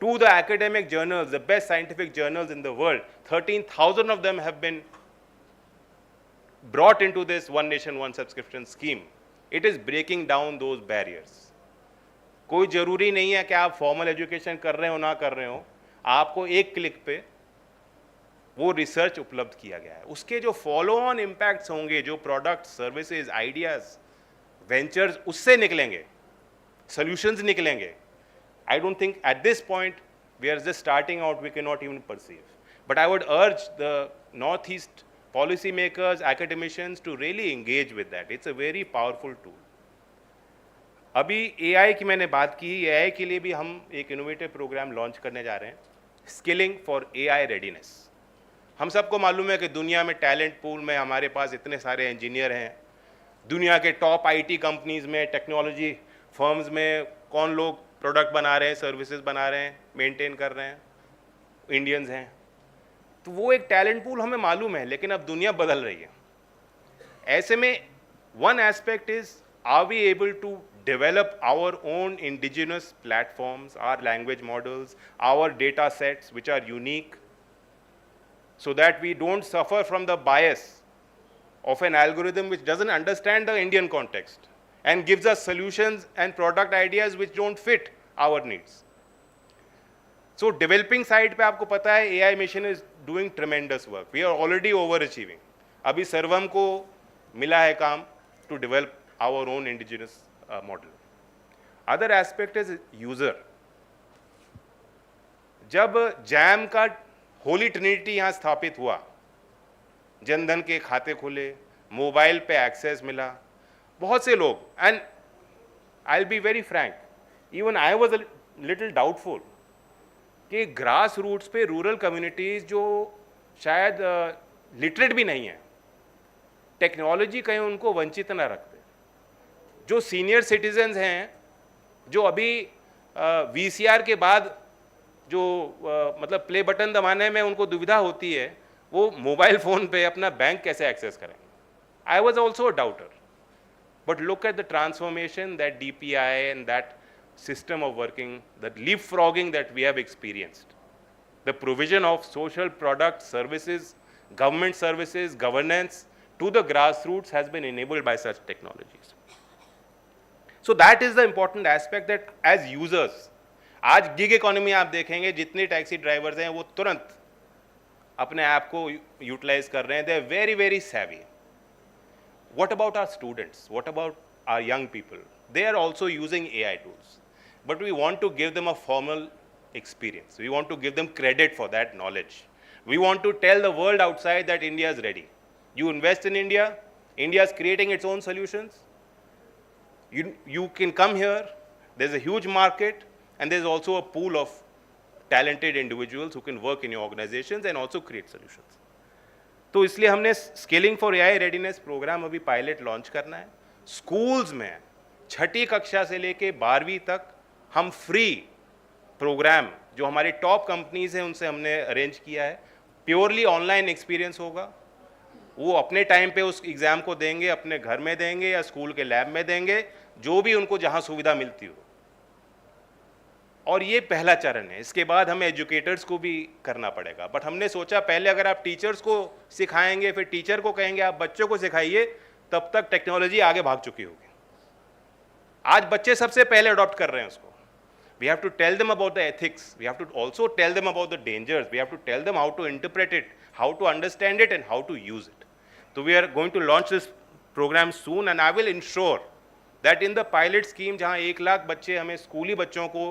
to the academic journals, the best scientific journals in the world, 13,000 of them have been brought into this one nation, one subscription scheme. It is breaking down those barriers. कोई ज़रूरी नहीं है कि आप formal education कर रहे हो ना कर रहे हो, आपको एक क्लिक पे वो रिसर्च उपलब्ध किया गया है। उसके जो फॉलो ऑन इम्पैक्ट्स होंगे, जो प्रोडक्ट, सर्विसेज, आइडियाज, वेंचर्स उससे निकलेंगे, सॉल्यूशंस निकलेंगे। I don't think at this point we are just starting out, we can not even perceive, but I would urge the North East policy makers, academicians to really engage with that. It's a very powerful tool. अभी AI की मैंने बात की, AI के लिए भी हम एक इनोवेटिव प्रोग्राम लॉन्च करने जा रहे हैं, स्किलिंग फॉर एआई रेडीनेस। हम सबको मालूम है कि दुनिया में टैलेंट पूल में हमारे पास इतने सारे इंजीनियर हैं, दुनिया के टॉप आईटी कंपनीज में, टेक्नोलॉजी फर्म्स में कौन लोग प्रोडक्ट बना रहे हैं, सर्विसेज बना रहे हैं, मेंटेन कर रहे हैं, इंडियंस हैं। तो वो एक टैलेंट पूल हमें मालूम है, लेकिन अब दुनिया बदल रही है। ऐसे में one aspect is, are we able to develop our own indigenous platforms, our language models, our data sets which are unique, so that we don't suffer from the bias of an algorithm which doesn't understand the Indian context and gives us solutions and product ideas which don't fit our needs. So developing side पे आपको पता है AI mission is doing tremendous work. We are already overachieving. अभी सर्वम को मिला है काम to develop our own indigenous model. Other aspect is user. जब जैम का होली ट्रिनिटी यहाँ स्थापित हुआ, जनधन के खाते खुले, मोबाइल पे एक्सेस मिला, बहुत से लोग, and I will be very Frank, even I was a little doubtful कि ग्रास रूट्स पे रूरल कम्युनिटीज जो शायद लिटरेट भी नहीं है, टेक्नोलॉजी कहीं उनको वंचित ना रखते। जो सीनियर सिटीजन्स हैं, जो अभी वीसीआर के बाद जो मतलब प्ले बटन दबाने में उनको दुविधा होती है, वो मोबाइल फ़ोन पे अपना बैंक कैसे एक्सेस करेंगे। I was also a daughter, but look at the transformation that DPI and that system of working, that leapfrogging that we have experienced, the provision of social products, services, government services, governance to the grassroots has been enabled by such technologies. So that is the important aspect, that as users, आज gig economy आप देखेंगे, जितने taxi drivers हैं वो तुरंत अपने app को utilise कर रहे हैं, they are very very savvy. What about our students? What about our young people? They are also using AI tools, but we want to give them a formal experience. We want to give them credit for that knowledge. We want to tell the world outside that India is ready. You invest in India, India is creating its own solutions. You can come here, there's a huge market, and there's also a pool of talented individuals who can work in your organizations and also create solutions. तो इसलिए हमने scaling for AI readiness program अभी pilot launch करना है. Schools में छठी कक्षा से लेके 12वीं तक हम फ्री प्रोग्राम जो हमारी टॉप कंपनीज हैं उनसे हमने अरेंज किया है. प्योरली ऑनलाइन एक्सपीरियंस होगा. वो अपने टाइम पे उस एग्ज़ाम को देंगे, अपने घर में देंगे या स्कूल के लैब में देंगे, जो भी उनको जहाँ सुविधा मिलती हो. और ये पहला चरण है. इसके बाद हमें एजुकेटर्स को भी करना पड़ेगा. बट हमने सोचा पहले अगर आप टीचर्स को सिखाएंगे, फिर टीचर को कहेंगे आप बच्चों को सिखाइए, तब तक टेक्नोलॉजी आगे भाग चुकी होगी. आज बच्चे सबसे पहले अडॉप्ट कर रहे हैं उसको. We have to tell them about the ethics. We have to also tell them about the dangers. We have to tell them how to interpret it, how to understand it, and how to use it. So we are going to launch this program soon, and I will ensure that in the pilot scheme, जहाँ 1 लाख बच्चे हमें स्कूली बच्चों को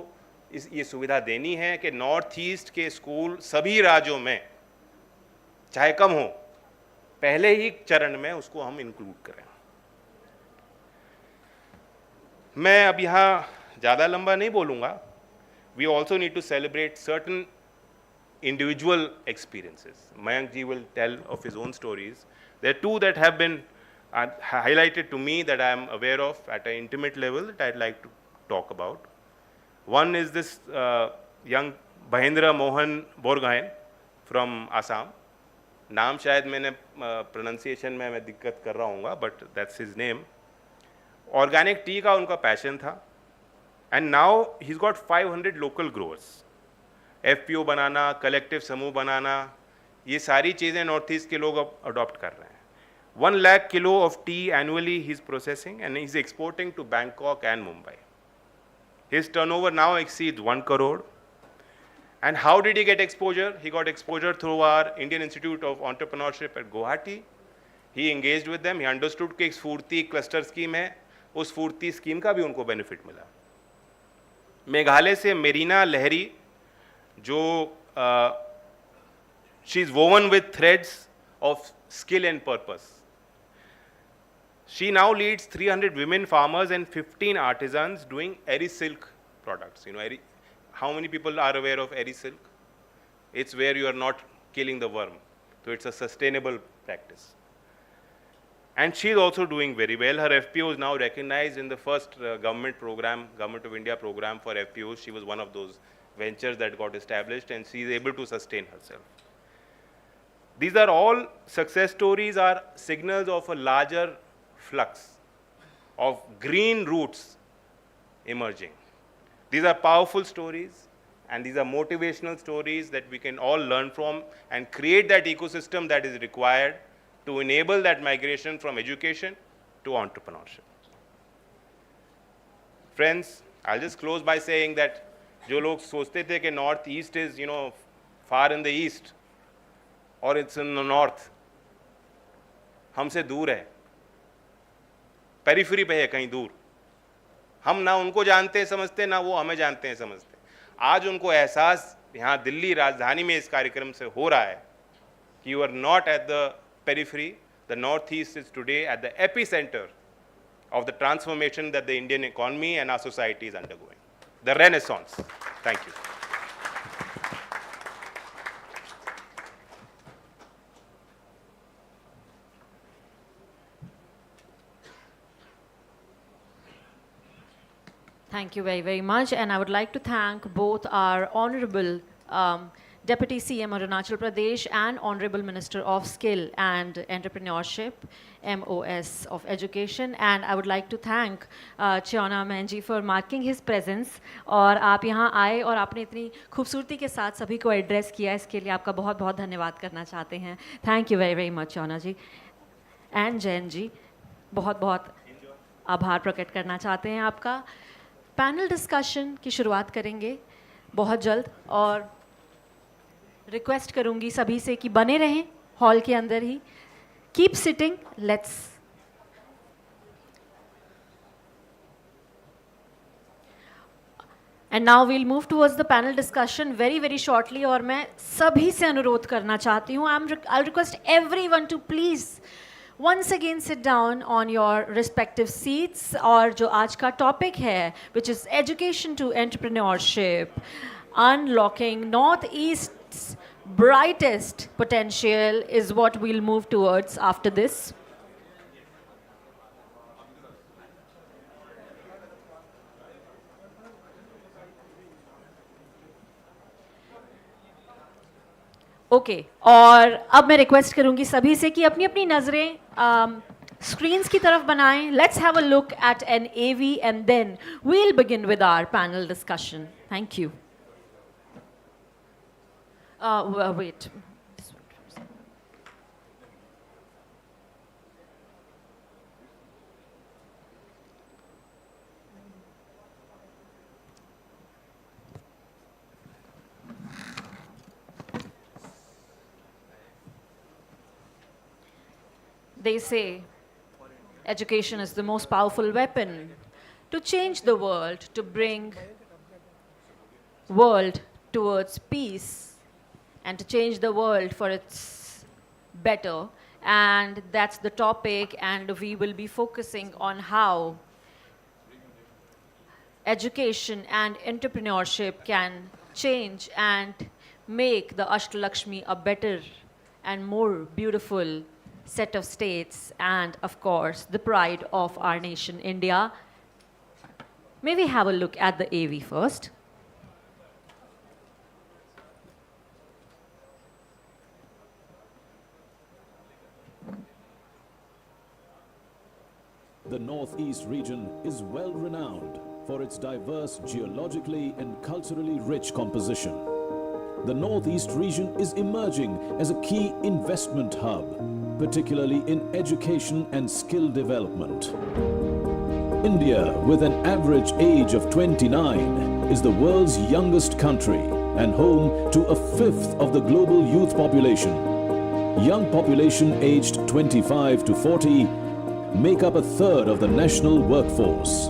ये सुविधा देनी है कि नॉर्थ ईस्ट के स्कूल सभी राज्यों में चाहे कम हो, पहले ही चरण में उसको हम इंक्लूड करें. मैं अब यहाँ ज़्यादा लंबा नहीं बोलूँगा. We also need to celebrate certain individual experiences. Mayank ji will tell of his own stories. There are 2 that have been highlighted to me that I am aware of at an intimate level that I'd like to talk about. One is this young Bhayendra Mohan Borgain from Assam. नाम शायद मैंने pronunciation में मैं दिक्कत कर रहा हूँगा, but that's his name. Organic tea का उनका passion था, and now he's got 500 local growers. FPO banana, collective समूह बनाना, ये सारी चीज़ें नॉर्थ ईस्ट के लोग अब अडॉप्ट कर रहे हैं. 1 lakh kilo of tea annually he's processing and he's exporting to Bangkok and Mumbai. His turnover now exceeds 1 crore. And how did he get exposure? He got exposure through our Indian Institute of Entrepreneurship at Guwahati. He engaged with them. He understood कि एक स्फूर्ति cluster scheme है, उस स्फूर्ति scheme का भी उनको benefit मिला. मेघालय से मेरीना लहरी जो she is woven with threads of skill and purpose. She now leads 300 women farmers and 15 artisans doing eri silk products. You know, how many people are aware of eri silk? It's where you are not killing the worm. So it's a sustainable practice. And she is also doing very well. Her FPO is now recognized in the first government program, Government of India program for FPOs. She was one of those ventures that got established, and she is able to sustain herself. These are all success stories, are signals of a larger flux of green roots emerging. These are powerful stories, and these are motivational stories that we can all learn from and create that ecosystem that is required to enable that migration from education to entrepreneurship. Friends, I'll just close by saying that जो लोग सोचते थे कि north East is far in the east और it's in the north, हमसे दूर है, periphery पे है, कहीं दूर. हम ना उनको जानते हैं समझते, ना वो हमें जानते हैं समझते. आज उनको एहसास यहाँ दिल्ली राजधानी में इस कार्यक्रम से हो रहा है कि you are not at the periphery. The North East is today at the epicentre of the transformation that the Indian economy and our society is undergoing. The Renaissance. Thank you. Thank you very, very much. And I would like to thank both our Honorable Deputy CM Arunachal Pradesh and Honorable Minister of Skill and Entrepreneurship, MOS of Education. And I would like to thank Chiona Manji for marking his presence. और आप यहाँ आए और आपने इतनी खूबसूरती के साथ सभी को एड्रेस किया, इसके लिए आपका बहुत बहुत धन्यवाद करना चाहते हैं. Thank you very very much Chiyona ji. And Jain ji, बहुत बहुत आभार प्रकट करना चाहते हैं आपका. पैनल डिस्कशन की शुरुआत करेंगे बहुत जल्द, और रिक्वेस्ट करूंगी सभी से कि बने रहें हॉल के अंदर ही. Keep sitting, let's. And now we'll move towards the panel discussion very very shortly. और मैं सभी से अनुरोध करना चाहती हूँ, I request everyone to please once again sit down on your respective seats. और जो आज का टॉपिक है, which is education to entrepreneurship, Unlocking Northeast's brightest potential is what we'll move towards after this. Okay और अब मैं request करूंगी सभी से कि अपनी अपनी नज़रें स्क्रीन्स की तरफ बनाएं. Let's have a look at an AV and then we'll begin with our panel discussion. Thank you. Wait. They say education is the most powerful weapon to change the world, to bring world towards peace and to change the world for its better. And that's the topic, and we will be focusing on how education and entrepreneurship can change and make the Ashtalakshmi a better and more beautiful set of states, and of course the pride of our nation, India. May we have a look at the AV first? The Northeast region is well renowned for its diverse geologically and culturally rich composition. The Northeast region is emerging as a key investment hub, particularly in education and skill development. India, with an average age of 29, is the world's youngest country and home to a fifth of the global youth population. Young population aged 25 to 40 make up a third of the national workforce.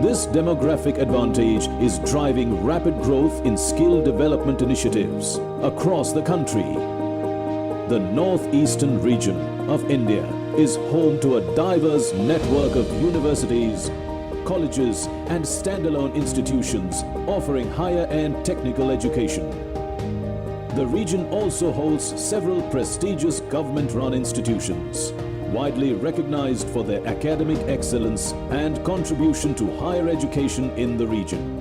This demographic advantage is driving rapid growth in skill development initiatives across the country. The northeastern region of India is home to a diverse network of universities, colleges and standalone institutions offering higher-end technical education. The region also hosts several prestigious government-run institutions, widely recognized for their academic excellence and contribution to higher education in the region.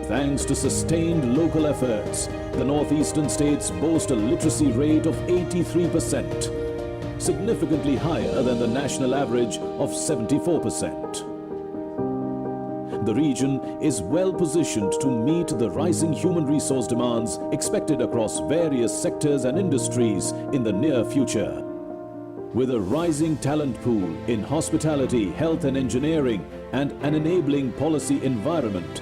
Thanks to sustained local efforts, the northeastern states boast a literacy rate of 83%, significantly higher than the national average of 74%. The region is well positioned to meet the rising human resource demands expected across various sectors and industries in the near future. With a rising talent pool in hospitality, health and engineering, and an enabling policy environment,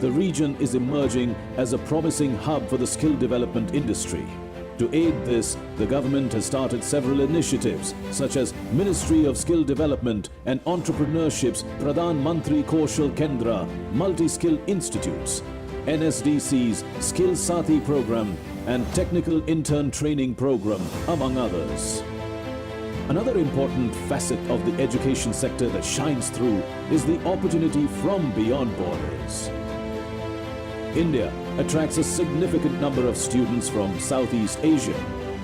the region is emerging as a promising hub for the skill development industry. To aid this, the government has started several initiatives such as Ministry of Skill Development and Entrepreneurship's Pradhan Mantri Kaushal Kendra Multi-Skill Institutes, NSDC's Skill Sathi program and Technical Intern Training program, among others. Another important facet of the education sector that shines through is the opportunity from beyond borders. India attracts a significant number of students from Southeast Asia,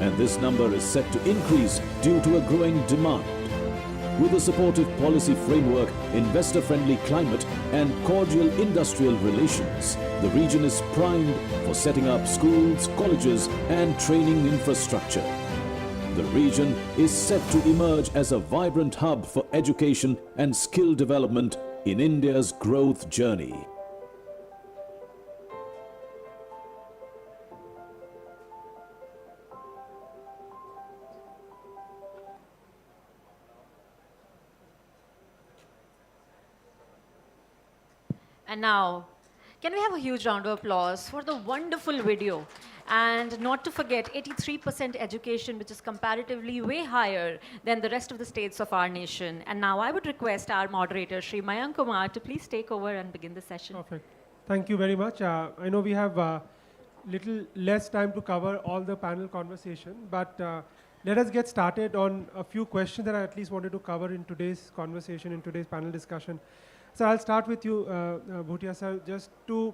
and this number is set to increase due to a growing demand. With a supportive policy framework, investor-friendly climate, and cordial industrial relations, the region is primed for setting up schools, colleges, and training infrastructure. The region is set to emerge as a vibrant hub for education and skill development in India's growth journey. And now, can we have a huge round of applause for the wonderful video? And not to forget, 83% education, which is comparatively way higher than the rest of the states of our nation. And now I would request our moderator, Sri Mayank Kumar, to please take over and begin the session. Perfect. Thank you very much. I know we have little less time to cover all the panel conversation, but let us get started on a few questions that I at least wanted to cover in today's conversation, in today's panel discussion. So I'll start with you, Bhutia sir, just to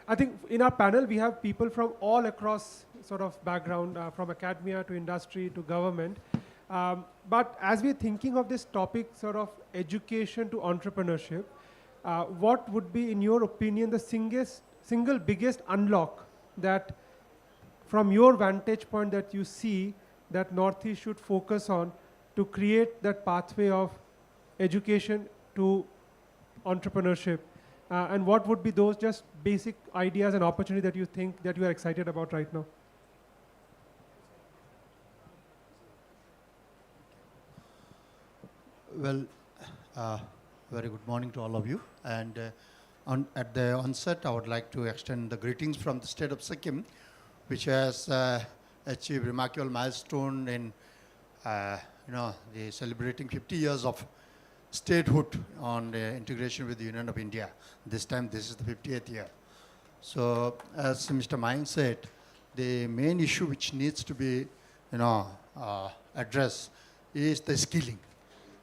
I think in our panel, we have people from all across sort of background, from academia to industry to government. But as we're thinking of this topic, sort of education to entrepreneurship, what would be, in your opinion, the single biggest unlock that, from your vantage point, that you see that Northeast should focus on to create that pathway of education to entrepreneurship? And what would be those just basic ideas and opportunities that you think that you are excited about right now? Well, very good morning to all of you. And at the onset, I would like to extend the greetings from the state of Sikkim, which has achieved remarkable milestone in, the celebrating 50 years of statehood on the integration with the Union of India. This time, this is the 50th year. So, as Mr. Maing said, the main issue which needs to be, addressed is the skilling.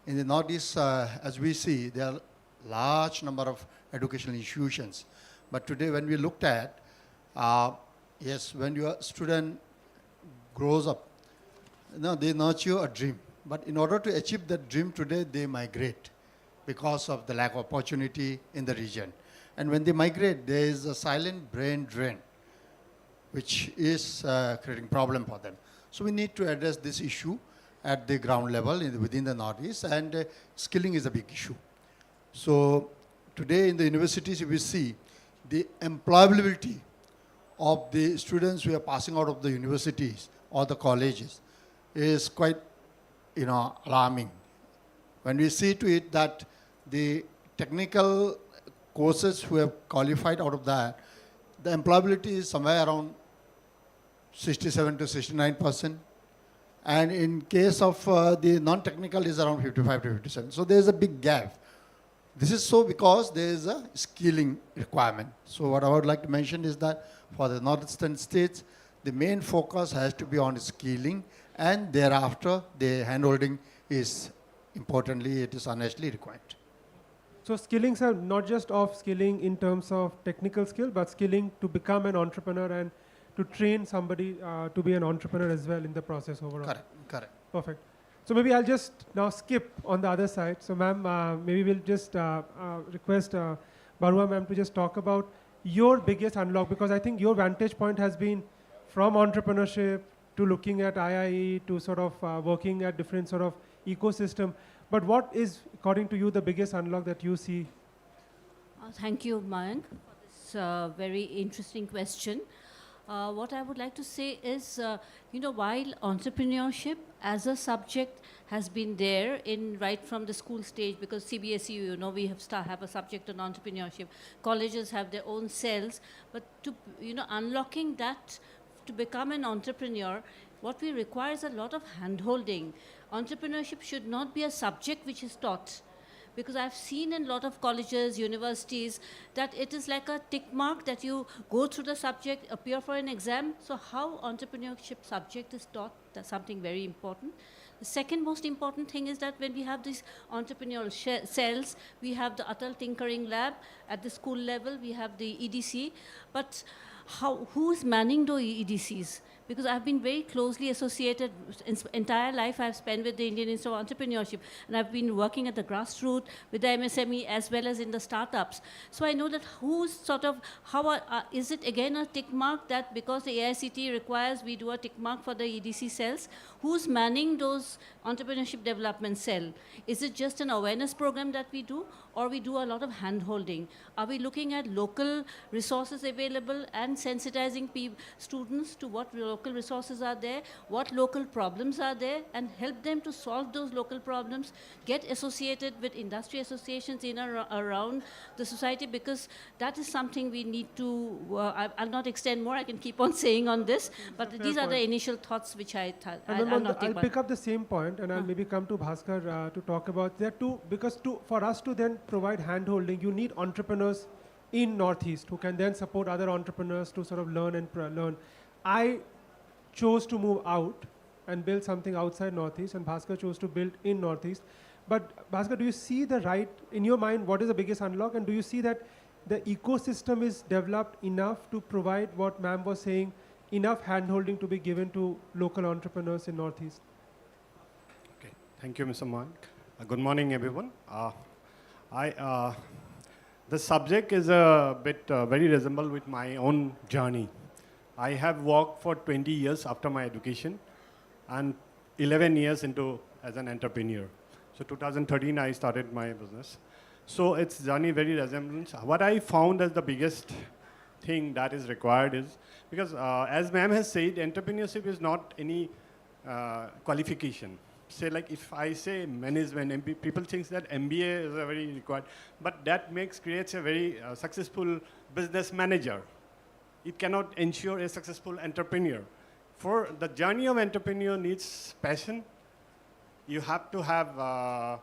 In the Northeast, as we see, there are large number of educational institutions. But today, when we looked at, yes, when your student grows up, they nurture a dream. But in order to achieve that dream today, they migrate because of the lack of opportunity in the region. And when they migrate, there is a silent brain drain, which is creating problem for them. So we need to address this issue at the ground level within the Northeast, and skilling is a big issue. So today in the universities, we see the employability of the students who are passing out of the universities or the colleges is quite alarming. When we see to it that the technical courses who have qualified out of that, the employability is somewhere around 67 to 69%. And in case of the non-technical is around 55 to 57. So there is a big gap. This is so because there is a skilling requirement. So what I would like to mention is that for the northeastern states, the main focus has to be on skilling, and thereafter the handholding is importantly, it is honestly required. So skillings are not just of skilling in terms of technical skill, but skilling to become an entrepreneur and to train somebody to be an entrepreneur as well in the process overall. Correct. Perfect. So maybe I'll just now skip on the other side. So ma'am, maybe we'll just request Barua ma'am to just talk about your biggest unlock, because I think your vantage point has been from entrepreneurship to looking at IIE to sort of working at different sort of ecosystem. But what is, according to you, the biggest unlock that you see? Thank you, Mayank, for this very interesting question. What I would like to say is, while entrepreneurship as a subject has been there right from the school stage, because CBSE, we have a subject on entrepreneurship. Colleges have their own cells, but to, unlocking that to become an entrepreneur, what we require is a lot of hand-holding. Entrepreneurship should not be a subject which is taught. Because I've seen in a lot of colleges, universities, that it is like a tick mark that you go through the subject, appear for an exam. So how entrepreneurship subject is taught, that's something very important. The second most important thing is that when we have these entrepreneurial cells, we have the Atal Tinkering Lab at the school level, we have the EDC, but who's manning those EDCs? Because I've been very closely associated, entire life I've spent with the Indian Institute of Entrepreneurship, and I've been working at the grassroots with the MSME as well as in the startups. So I know that who's sort of, is it again a tick mark that because the AICT requires we do a tick mark for the EDC cells? Who's manning those entrepreneurship development cell? Is it just an awareness program that we do, or we do a lot of hand-holding? Are we looking at local resources available and sensitizing students to what local resources are there, what local problems are there, and help them to solve those local problems, get associated with industry associations in around the society, because that is something we need to, I'll not extend more, I can keep on saying on this, but these are the initial thoughts which I'll pick up the same point, and I'll maybe come to Bhaskar to talk about there too, because for us to then provide hand-holding, you need entrepreneurs in Northeast who can then support other entrepreneurs to sort of learn and learn. I chose to move out and build something outside Northeast, and Bhaskar chose to build in Northeast. But Bhaskar, do you see in your mind, what is the biggest unlock? And do you see that the ecosystem is developed enough to provide what ma'am was saying, enough hand-holding to be given to local entrepreneurs in Northeast? Okay, thank you, Mr. Mohan. Good morning, everyone. The subject is a bit very resemble with my own journey. I have worked for 20 years after my education and 11 years into as an entrepreneur. So 2013, I started my business. So it's journey very resemblance. What I found as the biggest thing that is required is, because as ma'am has said, entrepreneurship is not any qualification. Say like if I say management, people think that MBA is a very required, but that creates a very successful business manager. It cannot ensure a successful entrepreneur. For the journey of entrepreneur needs passion. You have to have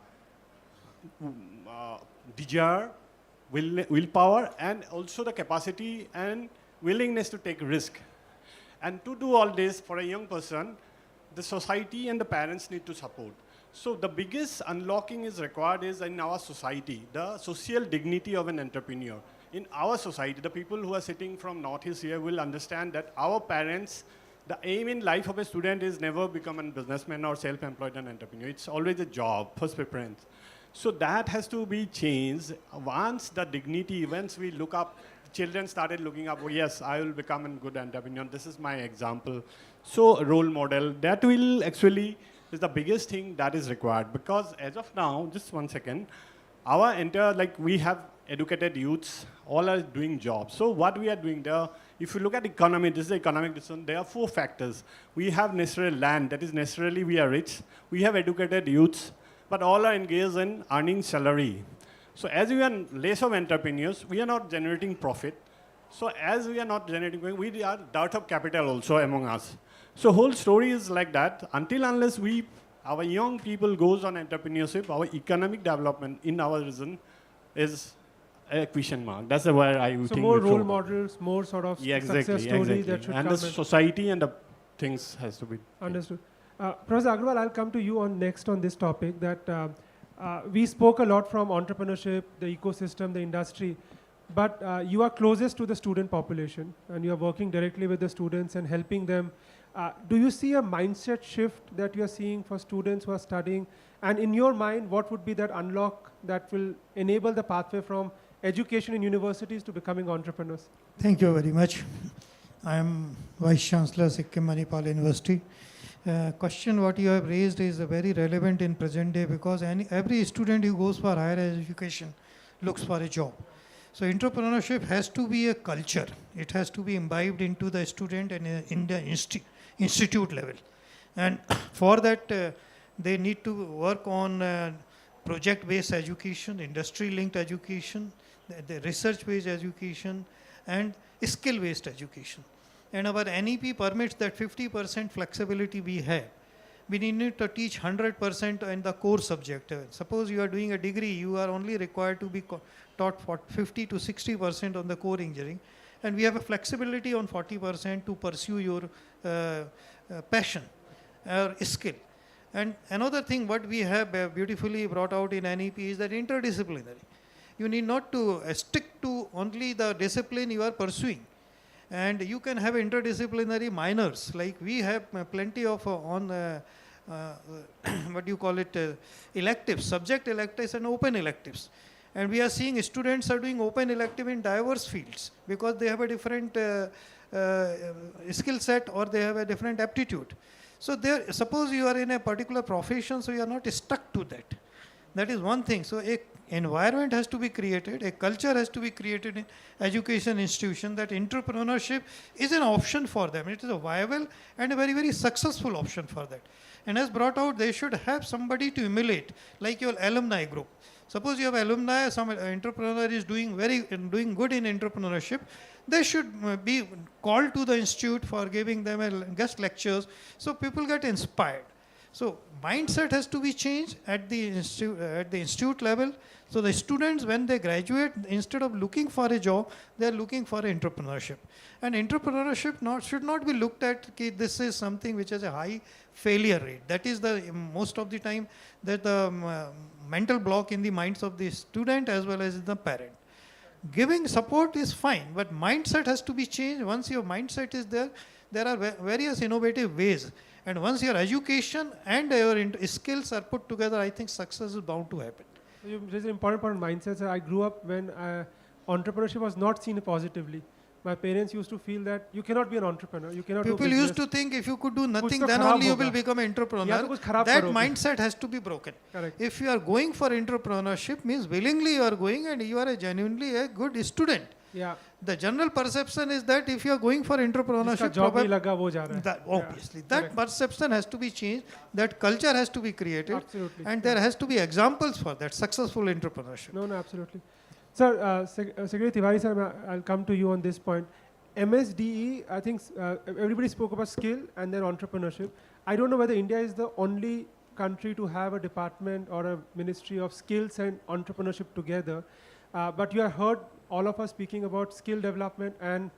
desire, willpower, and also the capacity and willingness to take risk. And to do all this for a young person, the society and the parents need to support. So the biggest unlocking is required is in our society, the social dignity of an entrepreneur. In our society, the people who are sitting from Northeast here will understand that our parents, the aim in life of a student is never become a businessman or self-employed and entrepreneur. It's always a job, first preference. So that has to be changed. Once the dignity, once we look up, children started looking up, oh yes, I will become a good entrepreneur. This is my example. So role model, that will actually is the biggest thing that is required. Because as of now, just 1 second, our entire, like we have educated youths, all are doing jobs. So what we are doing there, if you look at economy, this is the economic decision, there are 4 factors. We have necessarily land, that is necessarily we are rich. We have educated youths, but all are engaged in earning salary. So as we are less of entrepreneurs, we are not generating profit. So as we are not generating, we are dearth of capital also among us. So whole story is like that. Until unless our young people goes on entrepreneurship, our economic development in our region is a question mark. That's where I think. So more role models, more sort of success story that should and come the society and the things has to be understood. Professor Agrawal, I'll come to you on next on this topic. That we spoke a lot from entrepreneurship, the ecosystem, the industry, but you are closest to the student population, and you are working directly with the students and helping them. Do you see a mindset shift that you are seeing for students who are studying? And in your mind, what would be that unlock that will enable the pathway from education in universities to becoming entrepreneurs? Thank you very much. I am Vice Chancellor, Sikkim Manipal University. Question what you have raised is very relevant in present day, because every student who goes for higher education looks for a job. So entrepreneurship has to be a culture. It has to be imbibed into the student and in the institute level. And for that, they need to work on project-based education, industry-linked education, the research-based education, and skill-based education. And our NEP permits that 50% flexibility we have. We need to teach 100% in the core subject. Suppose you are doing a degree, you are only required to be taught for 50 to 60% on the core engineering. And we have a flexibility on 40% to pursue your passion or skill. And another thing what we have beautifully brought out in NEP is that interdisciplinary. You need not to stick to only the discipline you are pursuing. And you can have interdisciplinary minors, like we have plenty of what do you call it, electives, subject electives and open electives. And we are seeing students are doing open elective in diverse fields because they have a different skill set or they have a different aptitude. So suppose you are in a particular profession, so you are not stuck to that. That is one thing. So a environment has to be created, a culture has to be created in education institution that entrepreneurship is an option for them. It is a viable and a very, very successful option for that. And as brought out, they should have somebody to emulate, like your alumni group. Suppose you have alumni, some entrepreneur is doing good in entrepreneurship, they should be called to the institute for giving them guest lectures, so people get inspired. So mindset has to be changed at the institute level. So the students, when they graduate, instead of looking for a job, they are looking for entrepreneurship. And entrepreneurship should not be looked at, okay, this is something which has a high failure rate. That is most of the time that the mental block in the minds of the student as well as the parent. Giving support is fine, but mindset has to be changed. Once your mindset is there, there are various innovative ways. And once your education and your skills are put together, I think success is bound to happen. There's an important point on mindset. So I grew up when entrepreneurship was not seen positively. My parents used to feel that you cannot be an entrepreneur, you cannot do People business. used to think if you could do nothing, तो then खराब only you होगा। will become an या entrepreneur. तो कुछ खराब That करोगे। mindset has to be broken. Correct. If you are going for entrepreneurship, means willingly you are going and you are genuinely a good student. Yeah. The general perception is that if you are going for जिसका entrepreneurship, job नहीं लगा वो जा रहा है। that, Yeah. obviously, that Correct. perception has to be changed, that culture has to be created, Absolutely. and there has to be examples for that successful entrepreneurship. No, absolutely. Sir, Secretary Tiwari sir, I'll come to you on this point. MSDE, I think everybody spoke about skill and then entrepreneurship. I don't know whether India is the only country to have a department or a ministry of skills and entrepreneurship together. But you have heard all of us speaking about skill development and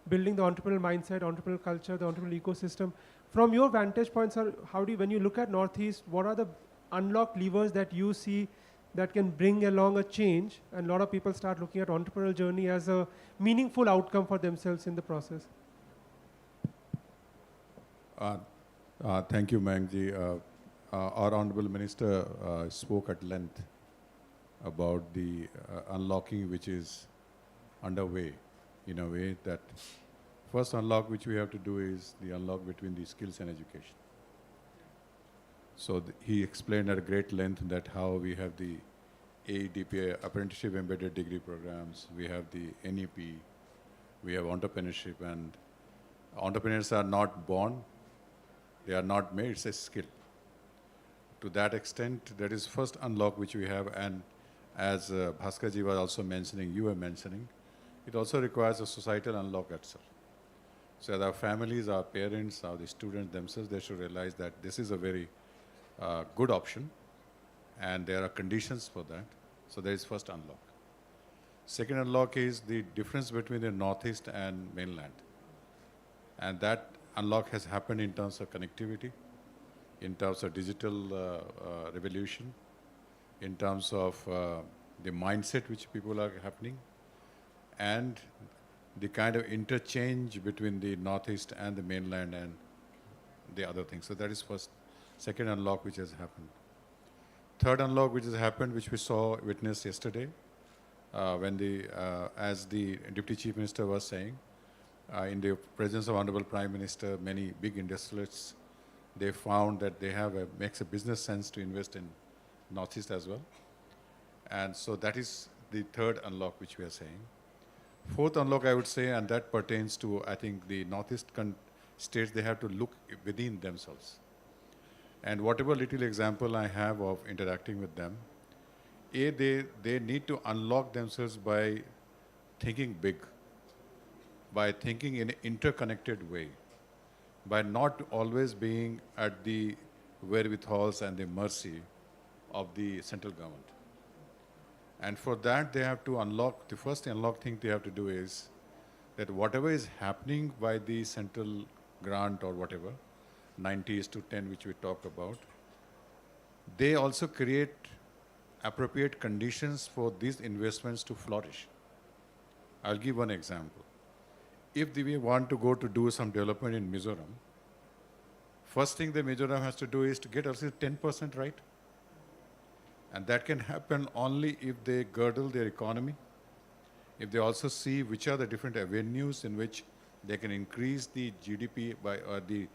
building the entrepreneurial mindset, entrepreneurial culture, the entrepreneurial ecosystem. From your vantage point, sir, when you look at Northeast, what are the unlocked levers that you see that can bring along a change, and a lot of people start looking at entrepreneurial journey as a meaningful outcome for themselves in the process? Thank you, Mayankji. Our Honorable Minister spoke at length about the unlocking which is underway, in a way that first unlock which we have to do is the unlock between the skills and education. So he explained at great length that how we have the AEDP, Apprenticeship Embedded Degree Programs, we have the NEP, we have entrepreneurship, and entrepreneurs are not born, they are not made, it's a skill. To that extent, that is first unlock which we have, and as Bhaskarji was also mentioning, you were mentioning, it also requires a societal unlock itself. So our families, our parents, the students themselves, they should realize that this is a very good option, and there are conditions for that. So there is first unlock. Second unlock is the difference between the Northeast and mainland. And that unlock has happened in terms of connectivity, in terms of digital revolution, in terms of the mindset which people are happening, and the kind of interchange between the Northeast and the mainland and the other things. So that is first. Second unlock which has happened. Third unlock which has happened, which we witnessed yesterday, when as the Deputy Chief Minister was saying, in the presence of Honorable Prime Minister, many big industrialists, they found that makes a business sense to invest in Northeast as well. And so that is the third unlock which we are saying. Fourth unlock, I would say, and that pertains to, I think, the Northeast states, they have to look within themselves. And whatever little example I have of interacting with them, they need to unlock themselves by thinking big, by thinking in an interconnected way, by not always being at the wherewithals and the mercy of the central government. And for that, they have to unlock, the first unlock thing they have to do is that whatever is happening by the central grant or whatever, 90:10, which we talked about, they also create appropriate conditions for these investments to flourish. I'll give one example. If we want to go to do some development in Mizoram, first thing the Mizoram has to do is to get also 10% right. And that can happen only if they girdle their economy, if they also see which are the different avenues in which they can increase the GDP by the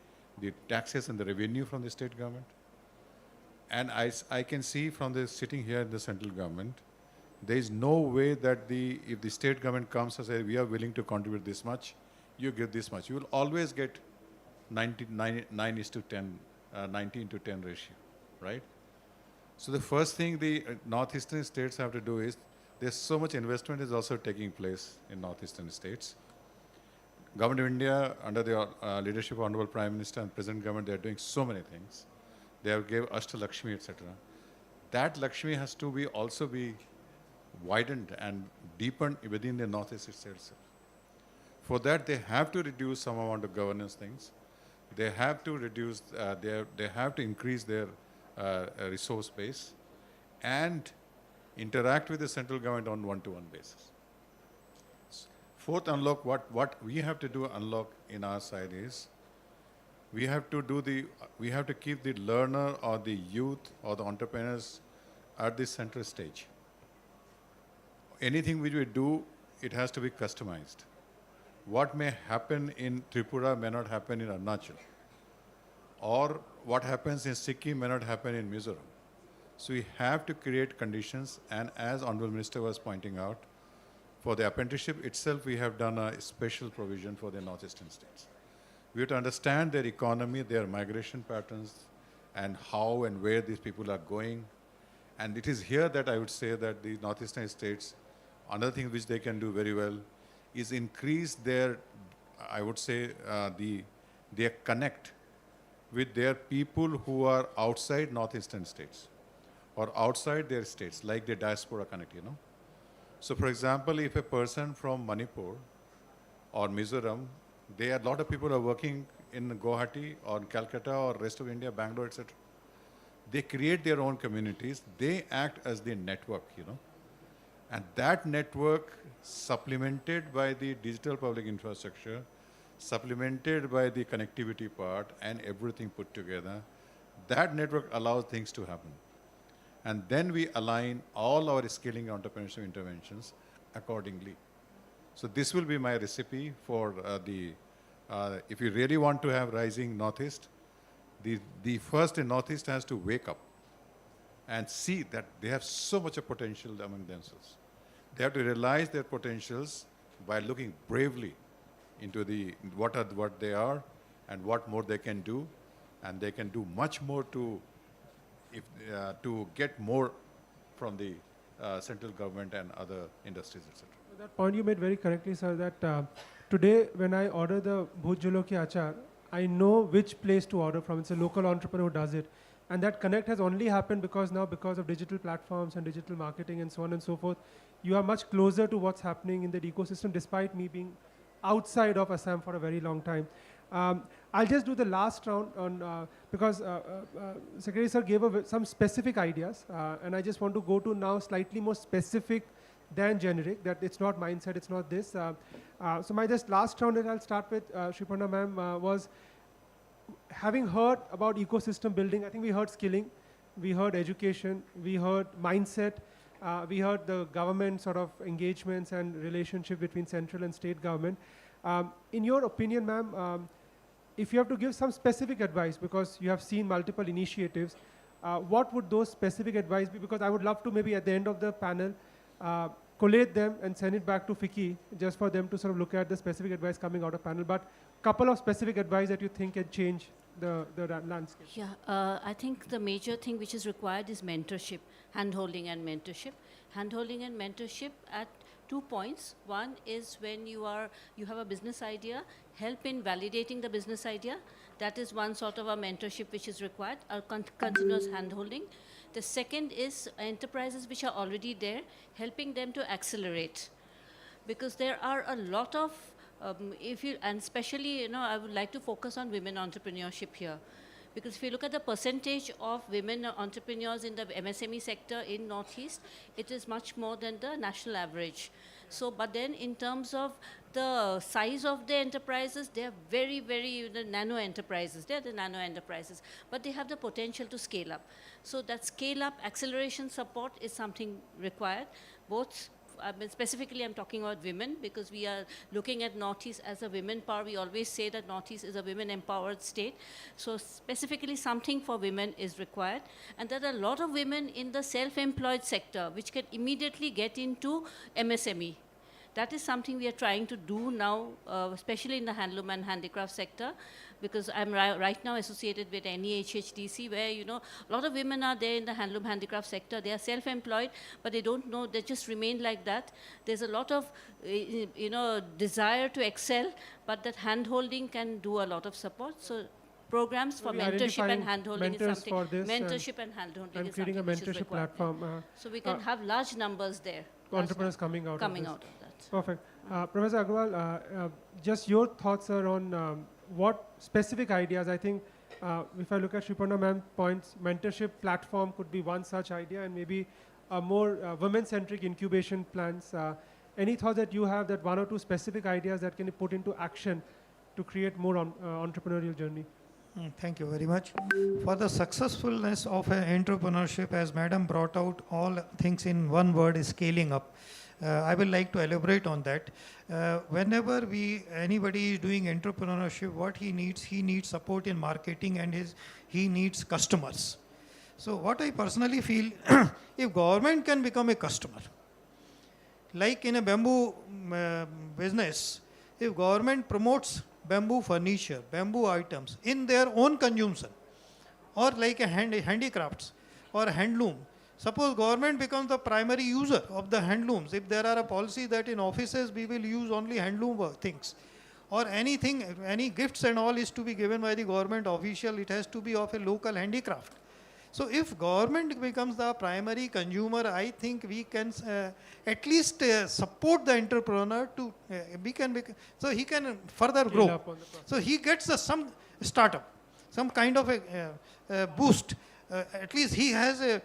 taxes and the revenue from the state government. And I can see from the sitting here in the central government, there is no way that if the state government comes and says, we are willing to contribute this much, you give this much. You will always get 19:10 ratio, right? So the first thing the northeastern states have to do is, there's so much investment is also taking place in northeastern states. Government of India, under the leadership of Honorable Prime Minister and present government, they are doing so many things. They have gave Ashta Lakshmi, etc. That Lakshmi has to also be widened and deepened within the northeast itself. For that, they have to reduce some amount of governance things. They have to reduce. They have to increase their resource base and interact with the central government on one-to-one basis. Fourth unlock, what we have to do unlock in our side is, we have to keep the learner or the youth or the entrepreneurs at the center stage. Anything which we do, it has to be customized. What may happen in Tripura may not happen in Arunachal. Or what happens in Sikkim may not happen in Mizoram. So we have to create conditions, and as Honorable Minister was pointing out, for the apprenticeship itself, we have done a special provision for the northeastern states. We have to understand their economy, their migration patterns, and how and where these people are going. And it is here that I would say that the northeastern states, another thing which they can do very well is increase their, I would say, their connect with their people who are outside northeastern states or outside their states, like the diaspora connect, you know. So for example, if a person from Manipur or Mizoram, a lot of people are working in Guwahati or Calcutta or rest of India, Bangalore, etc. They create their own communities. They act as the network, you know. And that network, supplemented by the digital public infrastructure, supplemented by the connectivity part and everything put together, that network allows things to happen. And then we align all our skilling entrepreneurship interventions accordingly. So this will be my recipe for if you really want to have rising Northeast, the first in Northeast has to wake up and see that they have so much of potential among themselves. They have to realize their potentials by looking bravely into what they are and what more they can do, and they can do much more to get more from the central government and other industries, etc. That point you made very correctly, sir, that today when I order the Bhut Julo ki achar, I know which place to order from. It's a local entrepreneur who does it. And that connect has only happened because of digital platforms and digital marketing and so on and so forth, you are much closer to what's happening in the ecosystem, despite me being outside of Assam for a very long time. I'll just do the last round on, because Secretary Sir gave some specific ideas, and I just want to go to now slightly more specific than generic, that it's not mindset, it's not this. So my just last round that I'll start with, Sriparna ma'am, was having heard about ecosystem building. I think we heard skilling, we heard education, we heard mindset, we heard the government sort of engagements and relationship between central and state government. In your opinion, ma'am, if you have to give some specific advice, because you have seen multiple initiatives, what would those specific advice be? Because I would love to maybe at the end of the panel, collate them and send it back to FICCI, just for them to sort of look at the specific advice coming out of panel. But couple of specific advice that you think can change the landscape. Yeah, I think the major thing which is required is mentorship, hand-holding and mentorship. Hand-holding and mentorship at 2 points. One is when you have a business idea, help in validating the business idea. That is one sort of a mentorship which is required, a continuous hand-holding. The second is enterprises which are already there, helping them to accelerate. Because there are a lot of, and especially, I would like to focus on women entrepreneurship here. Because if you look at the percentage of women entrepreneurs in the MSME sector in Northeast, it is much more than the national average. So, but then in terms of the size of the enterprises, they are very, very nano enterprises. They are the nano enterprises, but they have the potential to scale up. So that scale up, acceleration support is something required, both. Specifically, I'm talking about women, because we are looking at Northeast as a women power. We always say that Northeast is a women-empowered state. So specifically, something for women is required. And there are a lot of women in the self-employed sector, which can immediately get into MSME. That is something we are trying to do now, especially in the handloom and handicraft sector, because I'm right now associated with NEHHDC, where, a lot of women are there in the handloom handicraft sector. They are self-employed, but they don't know, they just remain like that. There's a lot of, desire to excel, but that hand-holding can do a lot of support. So programs for mentorship and hand-holding is something. Mentorship and hand-holding is something which is required. Creating a mentorship platform. So we can have large numbers there. Entrepreneurs coming out of that. Perfect. Professor Agarwal, just your thoughts are on what specific ideas. I think if I look at Sriparna ma'am's points, mentorship platform could be one such idea, and maybe more women-centric incubation plans. any thoughts that you have, that one or two specific ideas that can be put into action to create more entrepreneurial journey? Thank you very much. For the successfulness of entrepreneurship, as Madam brought out all things in one word, is scaling up. I will like to elaborate on that. Whenever anybody is doing entrepreneurship, what he needs support in marketing, and he needs customers. So what I personally feel, if government can become a customer, like in a bamboo business, if government promotes bamboo furniture, bamboo items in their own consumption, or like a handicrafts or handloom. Suppose government becomes the primary user of the handlooms. If there are a policy that in offices we will use only handloom things, or anything, any gifts and all is to be given by the government official, it has to be of a local handicraft. So if government becomes the primary consumer, I think we can at least support the entrepreneur to, so he can further grow. So he gets some startup, some kind of a boost. At least he has a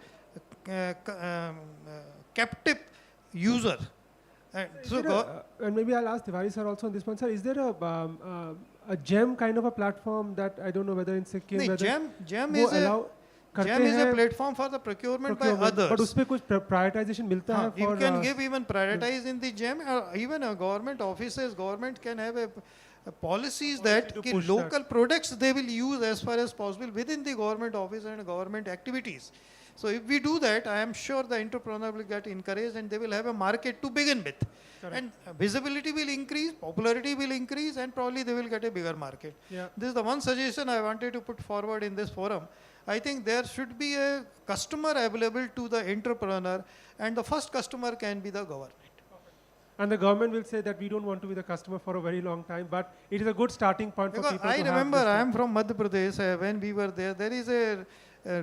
captive user. And maybe I'll ask Tiwari sir also on this one, sir. Is there a GEM kind of a platform that, I don't know whether in Sikkim, GEM is a platform for the procurement by others. But उसपे कुछ prioritization मिलता है for. You can give even prioritize in the GEM, or even a government offices, government can have a policies that local products they will use as far as possible within the government office and government activities. So if we do that, I am sure the entrepreneur will get encouraged and they will have a market to begin with. Correct. And visibility will increase, popularity will increase, and probably they will get a bigger market. Yeah. This is the one suggestion I wanted to put forward in this forum. I think there should be a customer available to the entrepreneur, and the first customer can be the government. And the government will say that we don't want to be the customer for a very long time, but it is a good starting point for people. I remember I am from Madhya Pradesh. When we were there is a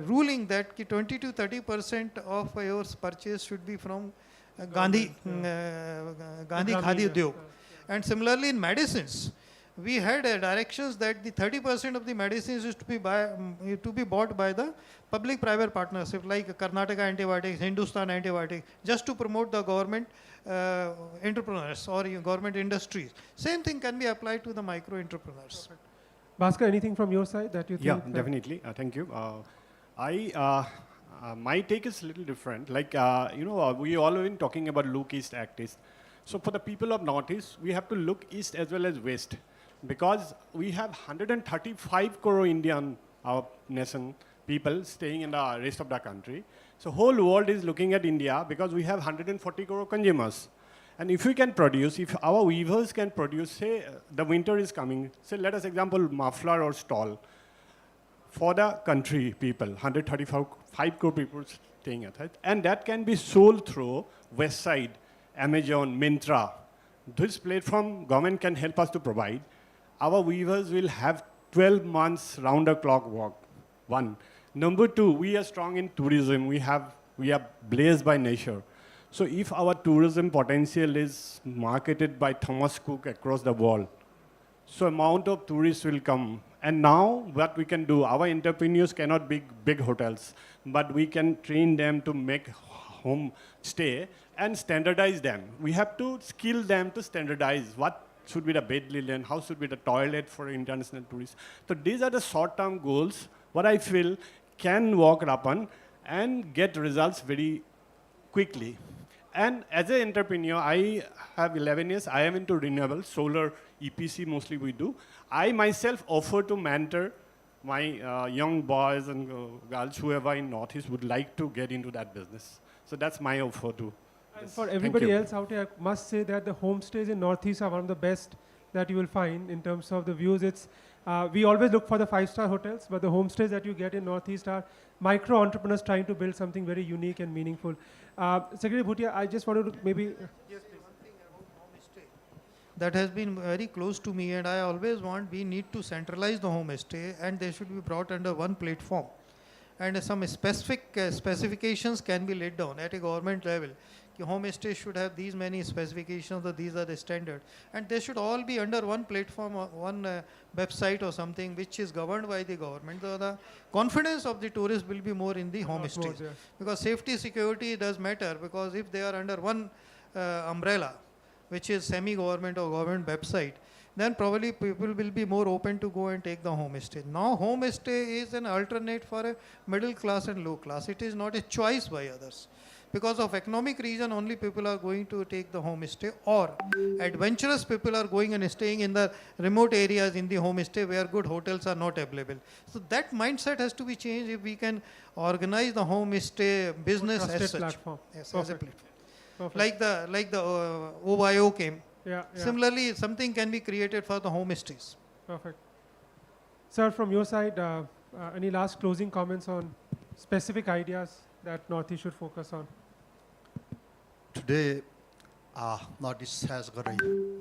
ruling that 20 to 30% of your purchase should be from Gandhi Khadi Udyog. And similarly in medicines, we had directions that the 30% of the medicines is to be bought by the public-private partnership, like Karnataka Antibiotics, Hindustan Antibiotics, just to promote the government entrepreneurs or government industries. Same thing can be applied to the micro-entrepreneurs. Bhaskar, anything from your side that you think? Yeah, definitely. Thank you. My take is a little different. Like, we all have been talking about look east, act east. So for the people of Northeast, we have to look east as well as west, because we have 135 crore Indian, our nation, people staying in the rest of the country. So whole world is looking at India because we have 140 crore consumers. And if we can produce, if our weavers can produce, say the winter is coming, say let us example muffler or stall for the country people, 135 crore people staying at it, and that can be sold through West Side, Amazon, Myntra. This platform government can help us to provide. Our weavers will have 12 months round-the-clock work, one. Number two, we are strong in tourism. We are blessed by nature. So if our tourism potential is marketed by Thomas Cook across the world, so amount of tourists will come. And now what we can do, our entrepreneurs cannot be big hotels, but we can train them to make home stay and standardize them. We have to skill them to standardize what should be the bed linen, how should be the toilet for international tourists. So these are the short-term goals, what I feel can work upon and get results very quickly. And as an entrepreneur, I have 11 years, I am into renewable, solar, EPC mostly we do. I myself offer to mentor my young boys and girls, whoever in Northeast would like to get into that business. So that's my offer too. And for everybody else out here, I must say that the homestays in Northeast are one of the best that you will find in terms of the views. It's we always look for the 5-star hotels, but the homestays that you get in Northeast are micro entrepreneurs trying to build something very unique and meaningful. Secretary Bhutia, I just wanted to maybe. Yes, please. One thing about homestay that has been very close to me, and I always want we need to centralize the homestay, and they should be brought under one platform. And some specific specifications can be laid down at a government level. Homestay should have these many specifications, or these are the standard, and they should all be under one platform or one website or something which is governed by the government. So the confidence of the tourist will be more in the homestays, because safety security does matter, because if they are under one umbrella, which is semi-government or government website, then probably people will be more open to go and take the homestay. Now homestay is an alternate for a middle class and low class. It is not a choice by others. Because of economic reason only people are going to take the homestay, or adventurous people are going and staying in the remote areas in the homestay where good hotels are not available. So that mindset has to be changed if we can organize the homestay business Trusted as such. platform. Yes, as a Perfect. platform. Perfect. Like the OYO came. Yeah, yeah. Similarly, something can be created for the homestays. Perfect. Sir, from your side, any last closing comments on specific ideas that Northeast should focus on? Today, Northeast has got a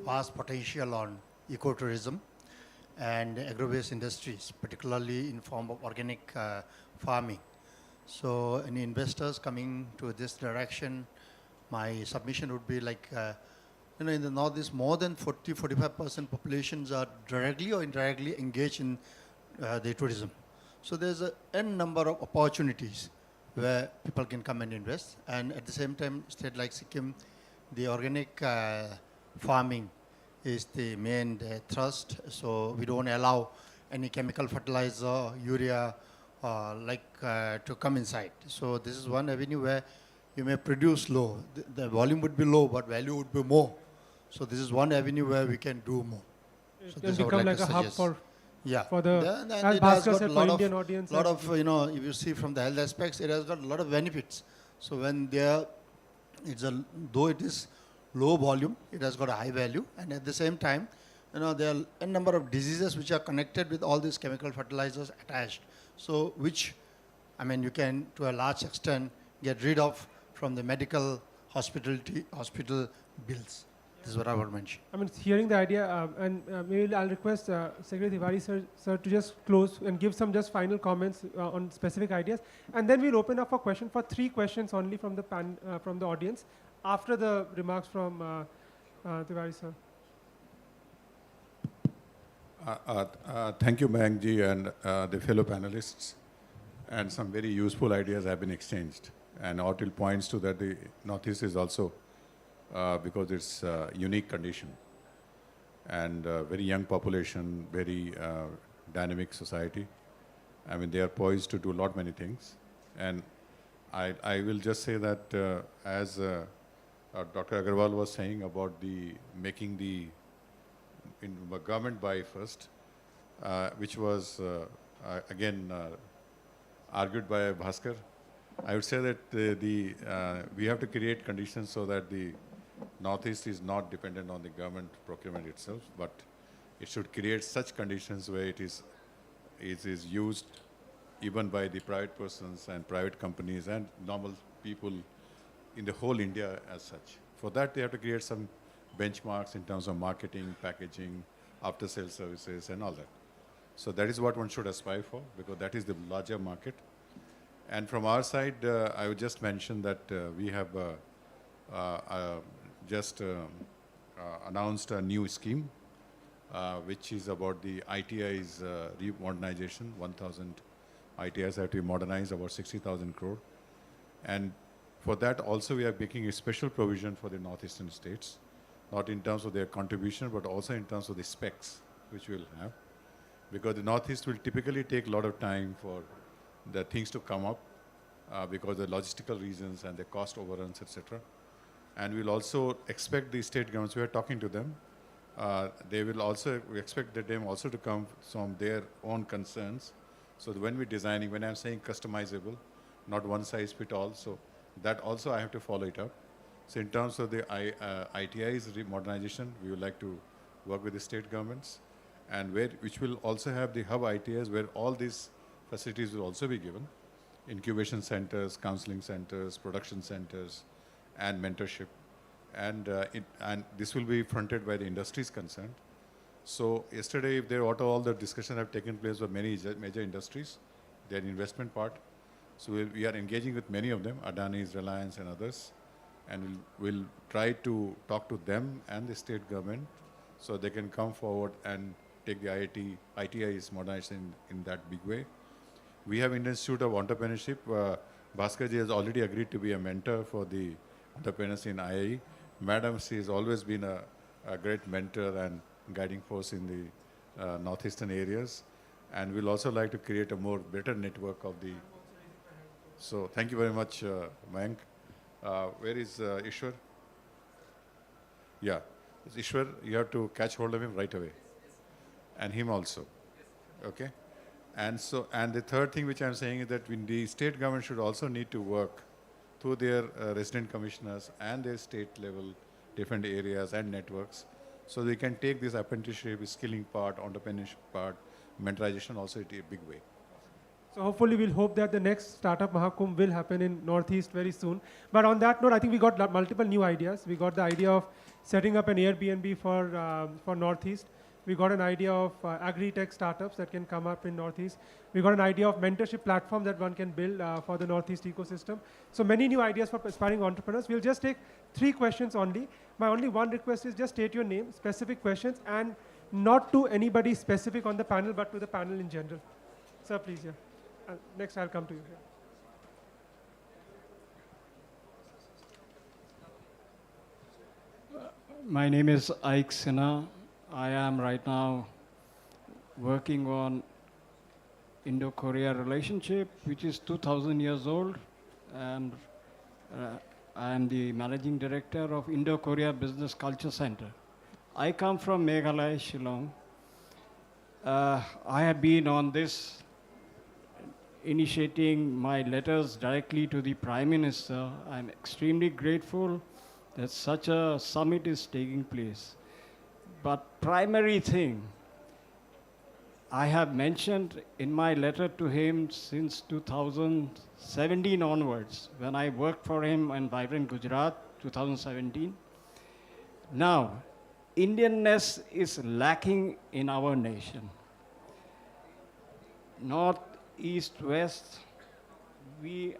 vast potential on ecotourism and agro-based industries, particularly in form of organic farming. So any investors coming to this direction, my submission would be like, in the Northeast, more than 40-45% populations are directly or indirectly engaged in the tourism. So there's a n number of opportunities where people can come and invest. And at the same time, state like Sikkim, the organic farming is the main thrust. So we don't allow any chemical fertilizer, urea, to come inside. So this is one avenue where you may produce low. The volume would be low, but value would be more. So this is one avenue where we can do more. It So can this I would become like like to a hub suggest. for For the, and as it has Bhaskar got said, a for lot Indian of, audience. lot and- of, if you see from the health aspects, it has got a lot of benefits. So when there, though it is low volume, it has got a high value, and at the same time, there are a number of diseases which are connected with all these chemical fertilizers attached. So which, you can to a large extent get rid of from the medical hospital bills. This is what I would mention. Hearing the idea, and maybe I'll request Secretary Tiwari sir to just close and give some just final comments on specific ideas, and then we'll open up for question for 3 questions only from the from the audience after the remarks from Tiwari sir. Thank you, Mayank ji, and the fellow panelists. And some very useful ideas have been exchanged. And Ortil points to that the Northeast is also, because it's a unique condition and very young population, very dynamic society. They are poised to do many things. And I will just say that as Dr. Agarwal was saying about making the government buy first, which was again argued by Bhaskar. I would say that we have to create conditions so that the Northeast is not dependent on the government procurement itself, but it should create such conditions where it is used even by the private persons and private companies and normal people in the whole India as such. For that, they have to create some benchmarks in terms of marketing, packaging, after-sale services, and all that. So that is what one should aspire for, because that is the larger market. And from our side, I would just mention that we have just announced a new scheme, which is about the ITI's modernization. 1,000 ITIs have to be modernized, about 60,000 crore. And for that also we are making a special provision for the northeastern states, not in terms of their contribution, but also in terms of the specs which we'll have. Because the Northeast will typically take a lot of time for the things to come up because of the logistical reasons and the cost overruns, etc. And we'll also expect the state governments, we are talking to them, we expect them also to come from their own concerns. So that when we're designing, when I'm saying customizable, not one size fit all, so that also I have to follow it up. So in terms of the ITI's modernization, we would like to work with the state governments, and which will also have the hub ITIs where all these facilities will also be given. Incubation centers, counseling centers, production centers, and mentorship. And this will be fronted by the industries concerned. So yesterday, all the discussions have taken place with many major industries, their investment part. So we are engaging with many of them, Adani's, Reliance, and others. And we'll try to talk to them and the state government so they can come forward and take the ITI's modernization in that big way. We have Indian Institute of Entrepreneurship. Bhaskar ji has already agreed to be a mentor for the entrepreneurs in IIE. Madam, she has always been a great mentor and guiding force in the northeastern areas. And we'll also like to create a more better network of the. So thank you very much, Mayank. Where is Ishwar? Yeah, Ishwar, you have to catch hold of him right away. And him also, okay? And so, and the third thing which I'm saying is that the state government should also need to work through their resident commissioners and their state level different areas and networks, so they can take this apprenticeship, skilling part, entrepreneurship part, mentorization also in a big way. So hopefully we'll hope that the next Startup Mahakumbh will happen in Northeast very soon. But on that note, I think we got multiple new ideas. We got the idea of setting up an Airbnb for Northeast. We got an idea of agri-tech startups that can come up in Northeast. We got an idea of mentorship platform that one can build for the Northeast ecosystem. So many new ideas for aspiring entrepreneurs. We'll just take 3 questions only. My only one request is just state your name, specific questions, and not to anybody specific on the panel, but to the panel in general. Sir, please, yeah. Next, I'll come to you here. My name is Ike Sinha. I am right now working on Indo-Korea relationship, which is 2,000 years old, and I am the managing director of Indo-Korea Business Culture Center. I come from Meghalaya, Shillong. I have been on this initiating my letters directly to the Prime Minister. I'm extremely grateful that such a summit is taking place. But primary thing, I have mentioned in my letter to him since 2017 onwards, when I worked for him in Vibrant Gujarat, 2017. Now, Indianness is lacking in our nation. North, East, West, we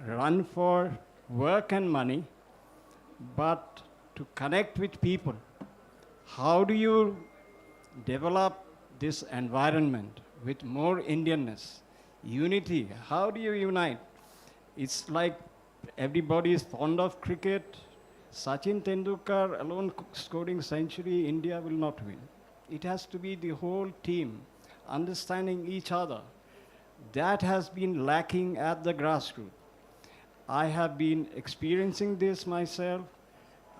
run for work and money, but to connect with people, how do you develop this environment with more Indianness, unity? How do you unite? It's like everybody is fond of cricket. Sachin Tendulkar alone scoring century, India will not win. It has to be the whole team understanding each other. That has been lacking at the grassroots. I have been experiencing this myself.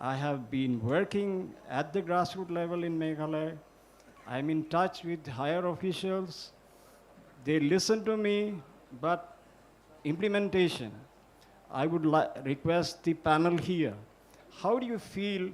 I have been working at the grassroots level in Meghalaya. I'm in touch with higher officials. They listen to me, but implementation, I would request the panel here. How do you feel